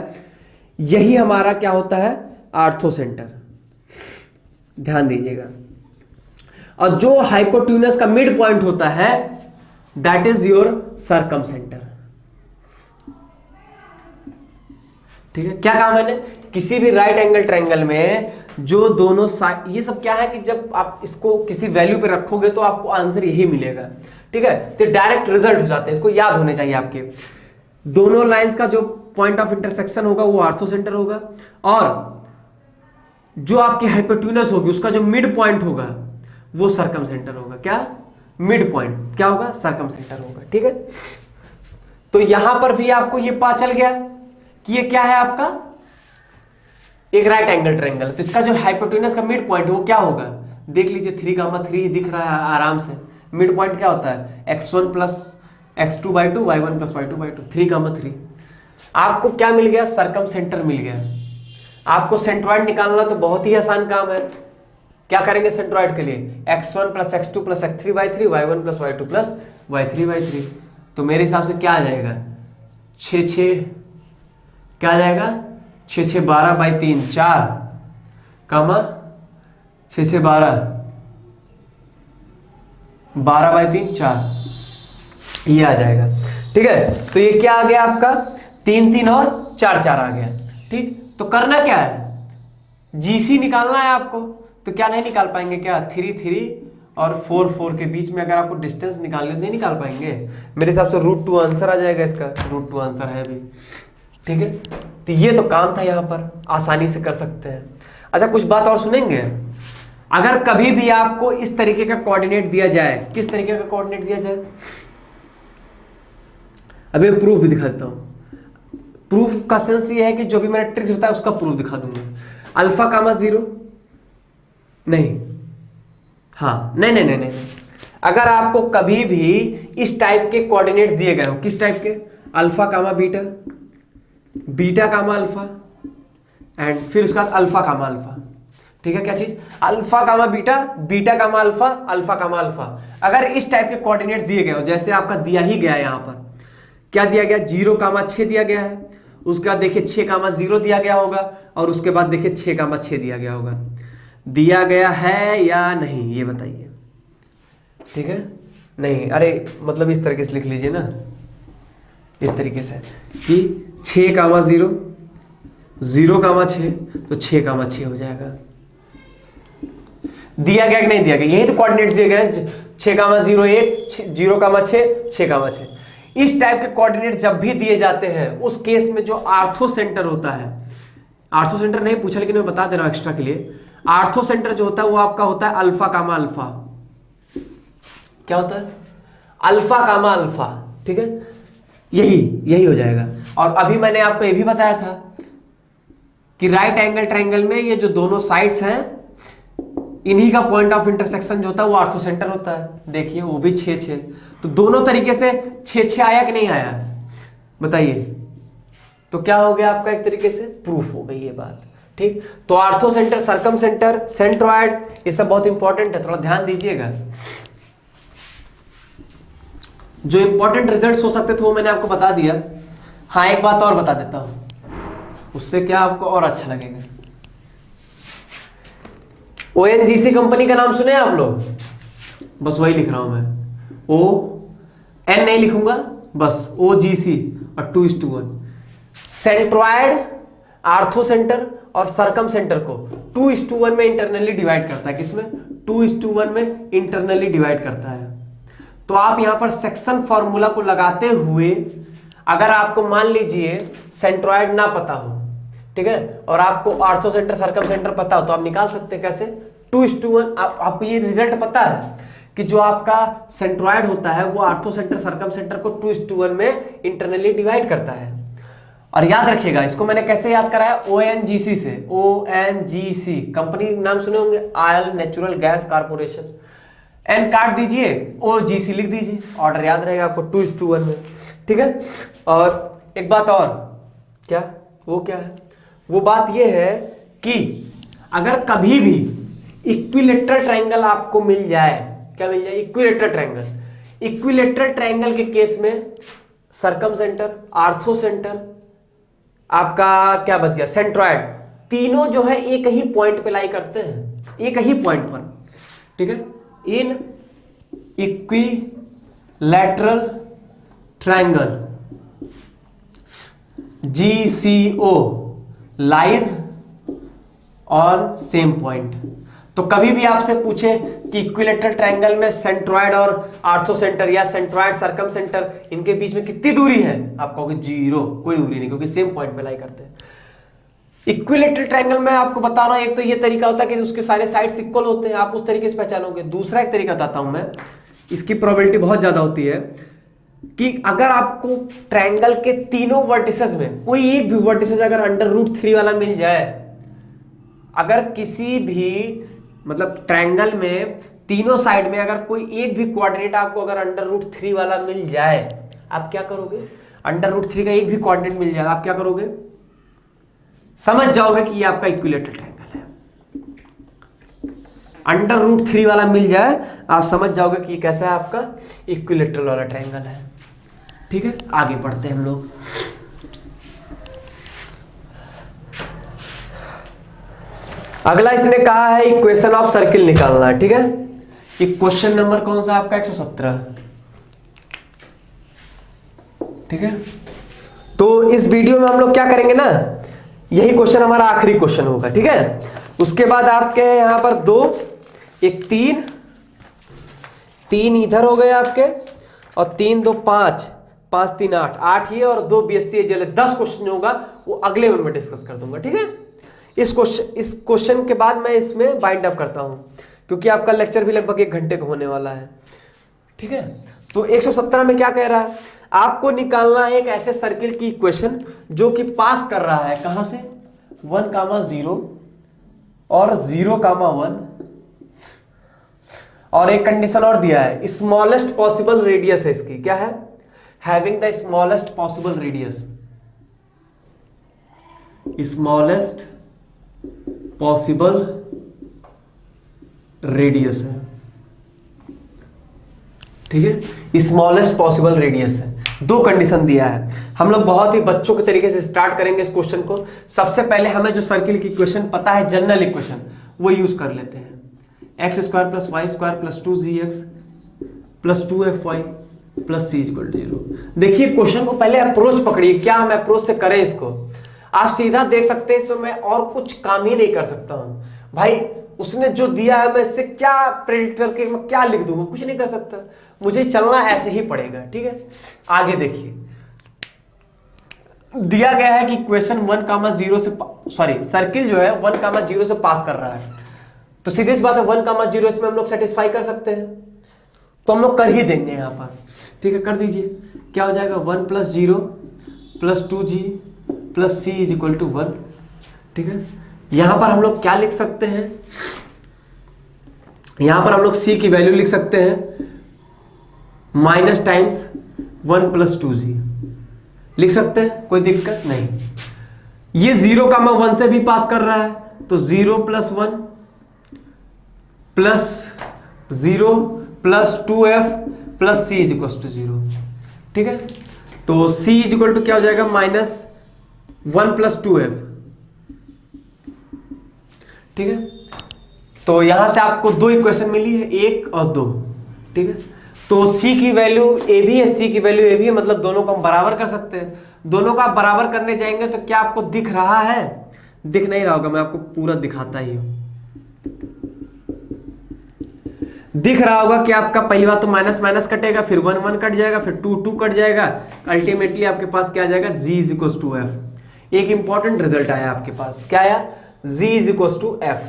यही हमारा क्या होता है, आर्थो सेंटर। ध्यान दीजिएगा। और जो हाइपोटेन्यूस का मिड पॉइंट होता है, दैट इज योर सरकम सेंटर, ठीक है। क्या कहा मैंने, किसी भी राइट एंगल ट्रायंगल में जो दोनों साइड, ये सब क्या है कि जब आप इसको किसी वैल्यू पे रखोगे तो आपको आंसर यही मिलेगा, ठीक है। तो डायरेक्ट रिजल्ट हो जाते हैं, इसको याद होने चाहिए आपके। दोनों लाइंस का जो पॉइंट ऑफ इंटरसेक्शन होगा वो आर्थो सेंटर होगा, और जो आपकी हाइपोटेन्यूस होगी उसका जो मिड पॉइंट होगा वो सरकम सेंटर होगा। क्या मिड पॉइंट क्या होगा, सरकम सेंटर होगा, ठीक है। तो यहां पर भी आपको ये पता चल गया कि ये क्या है, आपका एक राइट एंगल ट्रायंगल। तो इसका जो हाइपोटेन्यूस का मिड पॉइंट है वो क्या होगा, देख लीजिए 3,3 दिख रहा है आराम से। मिड पॉइंट क्या होता है, x1 plus x2/2 y1 plus y2/2, 3,3। आपको क्या मिल गया, सरकम सेंटर मिल गया। आपको सेंट्रॉयड निकालना तो बहुत ही आसान काम है। क्या करेंगे सेंट्रॉयड के लिए, x1 plus x2 plus x3/3 y1 plus y2 plus y3/3। तो मेरे हिसाब से क्या आ जाएगा, 6 क्या आ जाएगा, 6 12/3 4, कामा 6 12 12/3 4, ये आ जाएगा, ठीक है। तो ये क्या आ गया आपका, 3 और 4 आ गया, ठीक। तो करना क्या है, जीसी निकालना है आपको। तो क्या नहीं निकाल पाएंगे क्या, 3 और 4 के बीच में अगर आपको डिस्टेंस निकालने, नहीं निकाल पाएंगे। मेरे हिसाब से √2 आंसर आ जाएगा इसका, √2 आंसर है अभी, ठीक है। तो ये तो काम था, यहां पर आसानी से कर सकते हैं। अच्छा, कुछ बात और सुनेंगे। अगर कभी भी आपको इस तरीके का कोऑर्डिनेट दिया जाए, किस तरीके का कोऑर्डिनेट दिया जाए, अभी मैं प्रूफ भी दिखाता हूं। प्रूफ का सेंस ये है कि जो भी मैंने ट्रिक्स बताया उसका प्रूफ दिखा दूंगा। अल्फा कामा 0 नहीं, हाँ नहीं, अगर आपको कभी भी इस टाइप के कोऑर्डिनेट्स दिए गए हो, किस टाइप के, alpha comma beta, beta comma alpha, and फिर उसके बाद अल्फा कामा अल्फा, ठीक है। क्या चीज, alpha comma beta, beta comma alpha, alpha कामा अल्फा। अगर इस टाइप के कोऑर्डिनेट्स दिए गए हो, जैसे आपका दिया ही गया है, यहां पर क्या दिया गया, 0,6 दिया गया है, उसके बाद देखिए 6,0 दिया गया होगा, और उसके बाद देखिए 6,6 दिया गया होगा। दिया गया है या नहीं, ये बताइए, ठीक है। नहीं, अरे मतलब इस तरीके से लिख लीजिए ना, इस तरीके से कि 6,0 0,6, तो 6,6 हो जाएगा। दिया गया कि नहीं दिया गया, यही तो कोऑर्डिनेट्स दिए गए, 6,0 1 0,6 6,6। इस टाइप के कोऑर्डिनेट जब भी दिए जाते हैं, उस केस में जो आर्थो सेंटर होता है, आर्थो सेंटर नहीं पूछा लेकिन मैं बता दे रहा हूं एक्स्ट्रा के लिए, आर्थो सेंटर जो होता है वो आपका होता है अल्फा कामा अल्फा। क्या होता है, अल्फा कामा अल्फा, ठीक है। यही हो जाएगा। और अभी मैंने आपको ये भी बताया था कि राइट एंगल ट्रायंगल में ये जो दोनों साइड्स हैं, इन्हीं का पॉइंट ऑफ इंटरसेक्शन जो होता है वो आर्थो सेंटर होता है। देखिए वो भी 6 तो दोनों तरीके से 6 आया कि नहीं आया, बताइए। तो क्या हो गया आपका, एक तरीके से प्रूफ हो गई ये बात, ठीक, तो ortho centre, circum centre, centroid, ये सब बहुत इंपॉर्टेंट है, थोड़ा ध्यान दीजिएगा। जो इंपॉर्टेंट रिजल्ट्स हो सकते थे वो मैंने आपको बता दिया। हाँ, एक बात और बता देता हूं, उससे क्या आपको और अच्छा लगेगा। ओएनजीसी कंपनी का नाम सुने आप लोग? बस वही लिख रहा हूं मैं, O N नहीं लिखूंगा, बस OGC और 2:1। सेंट्रॉयड, आर्थो सेंटर और सर्कम सेंटर को 2:1 में इंटरनली डिवाइड करता है। किसमें? 2:1 में इंटरनली डिवाइड करता है। तो आप यहां पर सेक्शन फॉर्मूला को लगाते हुए, अगर आपको मान लीजिए सेंट्रॉयड ना पता हो, ठीक है, और आपको आर्थो सेंटर, सर्कम सेंटर पता हो, तो आप निकाल सकते हैं। कैसे? 2:1। आपको ये रिजल्ट पता है कि जो आपका सेंट्रॉयड होता है वो आर्थो सेंटर, सर्कम सेंटर को 2:1 में इंटरनली डिवाइड करता है। और याद रखिएगा, इसको मैंने कैसे याद कराया? ONGC से। ONGC कंपनी नाम सुने होंगे, oil natural gas corporation. N काट दीजिए, OGC लिख दीजिए, ऑर्डर याद रहेगा आपको 2:1 में, ठीक है। और एक बात और, क्या? वो क्या है? वो बात ये है कि अगर कभी भी इक्विलेटरल ट्रायंगल आपको मिल जाए, क्या मिल जाए? Equilateral triangle. इक्विलेटरल ट्रायंगल के केस में सर्कम सेंटर, आर्थो सेंटर, आपका क्या बच गया? सेंट्रॉयड, तीनों जो है एक ही पॉइंट पे लाई करते हैं, एक ही पॉइंट पर, ठीक है। In equilateral triangle GCO lies on same point. तो कभी भी आपसे पूछे कि इक्विलैटरल ट्रायंगल में सेंट्रॉयड और आर्थो सेंटर या सेंट्रॉयड सर्कम सेंटर, इनके बीच में कितनी दूरी है, आप कहोगे 0, कोई दूरी नहीं, क्योंकि सेम पॉइंट पे लाई करते हैं। इक्विलैटरल ट्रायंगल में आपको बता रहा हूं, एक तो ये तरीका होता है कि उसके सारे साइड्स इक्वल होते हैं, आप उस तरीके से पहचानोगे। दूसरा एक तरीका बताता हूं मैं, इसकी प्रोबेबिलिटी बहुत ज्यादा होती है कि अगर आपको ट्रायंगल के तीनों वर्टिसेस में कोई एक भी वर्टिसेस अगर √3 वाला मिल जाए, अगर किसी भी मतलब ट्रायंगल में तीनों साइड में अगर कोई एक भी कोऑर्डिनेट आपको अगर √3 वाला मिल जाए, आप क्या करोगे? √3 का एक भी कोऑर्डिनेट मिल जाए, आप क्या करोगे? समझ जाओगे कि ये आपका इक्विलैटरल ट्रायंगल है। √3 वाला मिल जाए, आप समझ जाओगे कि कैसा है आपका इक्विलैटरल वाला ट्रायंगल है, ठीक है। आगे बढ़ते हैं हम लोग। अगला इसने कहा है इक्वेशन ऑफ सर्किल निकालना है, ठीक है। ये क्वेश्चन नंबर कौन सा आपका? 117, ठीक है। तो इस वीडियो में हम लोग क्या करेंगे ना, यही क्वेश्चन हमारा आखिरी क्वेश्चन होगा, ठीक है। उसके बाद आपके यहां पर 2, एक 3 इधर हो गए आपके, और 3 2 5, 5 3 8, 8 ये और 2 BSc AGL, 10 क्वेश्चन होगा, वो अगले में मैं डिस्कस कर दूंगा, ठीक है। इस क्वेश्चन के बाद मैं इसमें बाइंड अप करता हूं, क्योंकि आपका लेक्चर भी लगभग 1 घंटे का होने वाला है, ठीक है। तो 117 में क्या कह रहा है? आपको निकालना है एक ऐसे सर्किल की इक्वेशन जो कि पास कर रहा है कहां से? 1, 0 और 0, 1, और एक कंडीशन और दिया है, स्मॉलेस्ट पॉसिबल रेडियस है इसकी। क्या है? Having the smallest possible radius, smallest possible radius है, ठीक है। स्मॉलेस्ट पॉसिबल रेडियस है, 2 कंडीशन दिया है। हम लोग बहुत ही बच्चों के तरीके से स्टार्ट करेंगे इस क्वेश्चन को। सबसे पहले हमें जो सर्किल की इक्वेशन पता है, जनरल इक्वेशन, वो यूज कर लेते हैं। x² + y² + 2gx + 2fy + c = 0। देखिए क्वेश्चन को पहले अप्रोच पकड़िए, क्या हम अप्रोच से करें इसको। आप सीधा देख सकते हैं, इसमें मैं और कुछ काम ही नहीं कर सकता हूं भाई। उसने जो दिया है मैं इससे क्या प्रेडिक्ट करके मैं क्या लिख दूंगा, कुछ नहीं कर सकता। मुझे चलना ऐसे ही पड़ेगा, ठीक है। आगे देखिए, दिया गया है कि इक्वेशन 1, 0 से सर्किल जो है 1, 0 से पास कर रहा है, तो सीधी सी बात है 1, 0 इसमें हम लोग सेटिस्फाई कर सकते हैं, तो हम लोग कर ही देंगे यहां पर, ठीक है। कर दीजिए, क्या हो जाएगा? 1 + 0 + 2g + c = 1, ठीक है। यहां पर हम लोग क्या लिख सकते हैं? यहां पर हम लोग c की वैल्यू लिख सकते हैं माइनस टाइम्स 1 + 2g लिख सकते हैं, कोई दिक्कत नहीं। ये 0 का 1 से भी पास कर रहा है, तो 0 + 1 प्लस 0 + 2f प्लस c = 0। ठीक है, तो c = क्या हो जाएगा, -1 + 2f। ठीक है, तो यहां से आपको दो इक्वेशन मिली है, 1 और 2। ठीक है, तो c की वैल्यू a भी है, c की वैल्यू a भी है, मतलब दोनों को हम बराबर कर सकते हैं। दोनों का आप बराबर करने जाएंगे तो क्या आपको दिख रहा है, दिख नहीं रहा होगा, मैं आपको पूरा दिखाता ही हूं। दिख रहा होगा कि आपका पहली बात तो माइनस माइनस कटेगा, फिर 1 1 कट जाएगा, फिर 2 2 कट जाएगा, अल्टीमेटली आपके पास क्या आ जाएगा, g = f। एक इंपॉर्टेंट रिजल्ट आया आपके पास, क्या आया, g = f।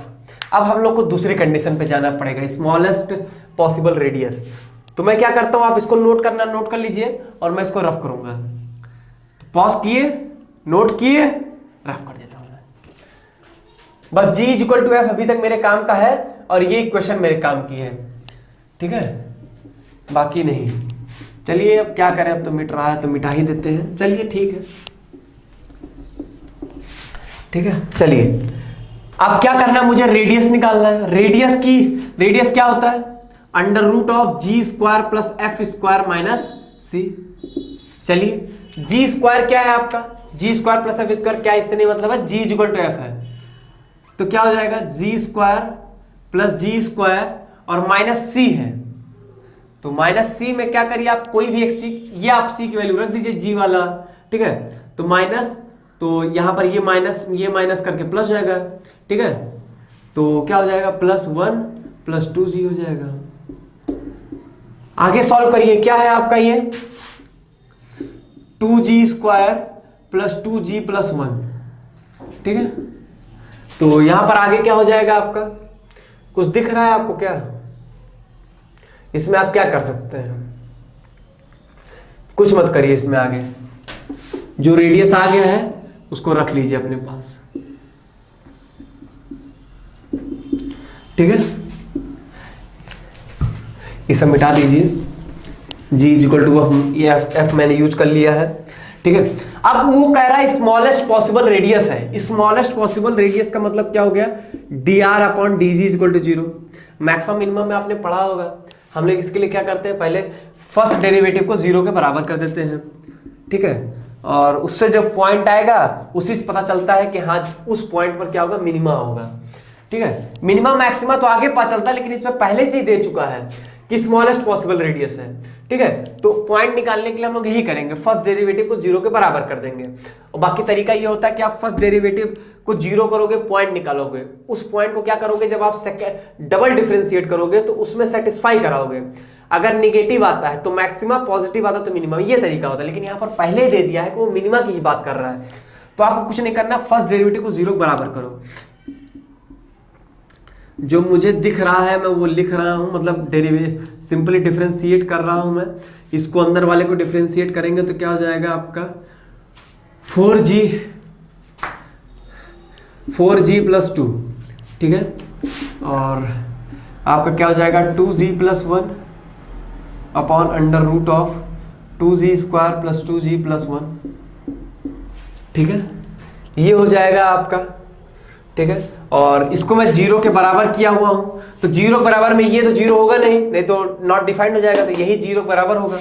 अब हम लोग को दूसरी कंडीशन पे जाना पड़ेगा, स्मॉलेस्ट पॉसिबल रेडियस। तो मैं क्या करता हूं, आप इसको नोट कर लीजिए और मैं इसको रफ करूंगा। तो पॉज किए, नोट किए, रफ कर देता हूं मैं। बस g = f अभी तक मेरे काम का है और ये इक्वेशन मेरे काम की है। ठीक है, बाकी नहीं। चलिए अब क्या करें, अब तो मिट रहा है तो मिटा ही देते हैं। चलिए ठीक है, ठीक है। चलिए अब क्या करना है, मुझे रेडियस निकालना है। रेडियस क्या होता है, √g² + f² - c। चलिए g² क्या है आपका, g² + f² क्या, इससे नहीं मतलब है, g = f है, तो क्या हो जाएगा, g² + g² और -c है। तो -c में क्या करिए आप, कोई भी एक c, ये आप c की वैल्यू रख दीजिए, g वाला। ठीक है, तो माइनस, तो यहां पर ये माइनस करके प्लस हो जाएगा। ठीक है, तो क्या हो जाएगा, +1 + 2g हो जाएगा। आगे सॉल्व करिए, क्या है आपका ये, 2g² + 2g + 1। ठीक है, तो यहां पर आगे क्या हो जाएगा आपका, कुछ दिख रहा है आपको क्या, इसमें आप क्या कर सकते हैं, कुछ मत करिए इसमें, आगे जो रेडियस आ गया है उसको रख लीजिए अपने पास। ठीक है, इसे मिटा दीजिए, g = f मैंने यूज कर लिया है। ठीक है, अब वो कह रहा है स्मॉलेस्ट पॉसिबल रेडियस है। स्मॉलेस्ट पॉसिबल रेडियस का मतलब क्या हो गया, dr/dg = 0। मैक्सिमम मिनिमम में आपने पढ़ा होगा, हम लोग इसके लिए क्या करते हैं, पहले फर्स्ट डेरिवेटिव को 0 के बराबर कर देते हैं। ठीक है, और उससे जो पॉइंट आएगा उसी से पता चलता है कि हाँ उस पॉइंट पर क्या होगा, मिनिमा होगा। ठीक है, मिनिमम मैक्सिमा तो आगे पता चलता है, लेकिन इसमें पहले से ही दे चुका है कि स्मॉलेस्ट पॉसिबल रेडियस है। ठीक है, तो पॉइंट निकालने के लिए हम लोग यही करेंगे, फर्स्ट डेरिवेटिव को 0 के बराबर कर देंगे। और बाकी तरीका ये होता है कि आप फर्स्ट डेरिवेटिव को 0 करोगे, पॉइंट निकालोगे, उस पॉइंट को क्या करोगे, जब आप डबल डिफरेंशिएट करोगे तो उसमें सेटिस्फाई कराओगे। अगर निगेटिव आता है तो मैक्सिमा, पॉजिटिव आता है तो मिनिमम, ये तरीका होता है। लेकिन यहाँ पर पहले ही दे दिया है कि वो मिनिमा की ही बात कर रहा है, तो आपको कुछ नहीं करना, फर्स्ट डेरिवेटिव को 0 के बराबर करो। जो मुझे दिख रहा है मैं वो लिख रहा हूं, मतलब सिंपली डिफरेंशिएट कर रहा हूं मैं। इसको अंदर वाले को डिफरेंशिएट करेंगे तो क्या हो जाएगा आपका, 4g + 2। ठीक है, और आपका क्या हो जाएगा, 2g + 1 अपॉन √2g² + 2g + 1। ठीक है, ये हो जाएगा आपका। ठीक है, और इसको मैं 0 के बराबर किया हुआ हूं, तो 0 के बराबर में ये तो 0 होगा नहीं तो नॉट डिफाइंड हो जाएगा, तो यही 0 के बराबर होगा।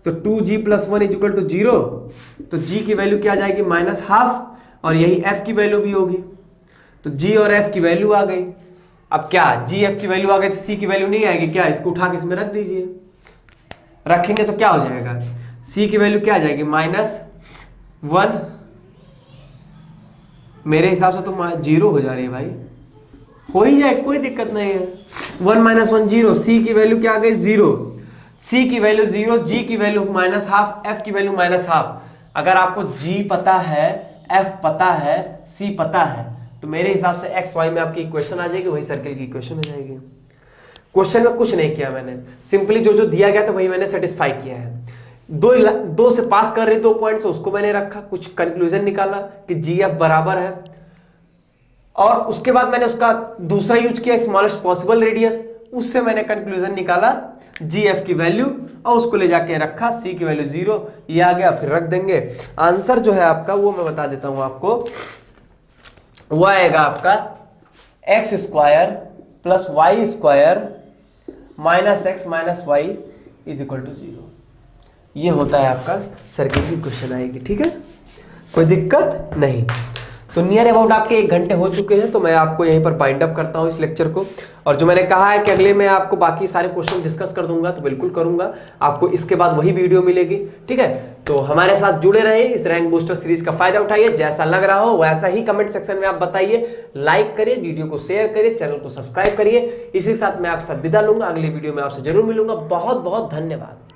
तो 2g + 1 = 0, तो g की वैल्यू क्या आ जाएगी, -½ और यही f की वैल्यू भी होगी। तो g और f की वैल्यू आ गई। अब क्या, g f की वैल्यू आ गई तो c की वैल्यू नहीं आएगी क्या, इसको उठा के इसमें रख दीजिए। रखेंगे तो क्या हो जाएगा, c की वैल्यू क्या आ जाएगी, -1। मेरे हिसाब से तो 0 हो जा रही है भाई, हो ही जाए, कोई दिक्कत नहीं है। 1 - 1 0, c की वैल्यू क्या आ गई, 0। c की वैल्यू 0, g की वैल्यू -½ f की वैल्यू -½ अगर आपको g पता है, f पता है, c पता है, तो मेरे हिसाब से x y में आपकी इक्वेशन आ जाएगी, वही सर्किल की इक्वेशन हो जाएगी। क्वेश्चन में कुछ नहीं किया मैंने, सिंपली जो जो दिया गया था वही मैंने सेटिस्फाई किया है। दो से पास कर रहे 2 पॉइंट से उसको मैंने रखा, कुछ कंक्लूजन निकाला कि GF बराबर है, और उसके बाद मैंने उसका दूसरा यूज किया, स्मॉलेस्ट पॉसिबल रेडियस, उससे मैंने कंक्लूजन निकाला GF की वैल्यू और उसको ले जाके रखा, C की वैल्यू 0, ये आ गया, फिर रख देंगे। आंसर जो है आपका वो मैं बता देता हूं आपको, वो आएगा आपका x square plus y square minus x minus y is equal to 0। ये होता है आपका सर्किट की क्वेश्चन आएगी, ठीक है, कोई दिक्कत नहीं। तो नियर अबाउट आपके 1 घंटे हो चुके हैं, तो मैं आपको यहीं पर बाइंड अप करता हूं इस लेक्चर को। और जो मैंने कहा है कि अगले में आपको बाकी सारे क्वेश्चन डिस्कस कर दूंगा, तो बिल्कुल करूंगा, आपको इसके बाद वही वीडियो मिलेगी, ठीक है। तो हमारे साथ जुड़े रहे, इस रैंक बूस्टर सीरीज का फायदा उठाइए, जैसा लग रहा हो वैसा ही कमेंट सेक्शन में आप बताइए, लाइक करिए, वीडियो को शेयर करिए, चैनल को सब्सक्राइब करिए। इसी साथ मैं आपसे विदा लूंगा, अगले वीडियो में आपसे जरूर मिलूंगा। बहुत बहुत धन्यवाद।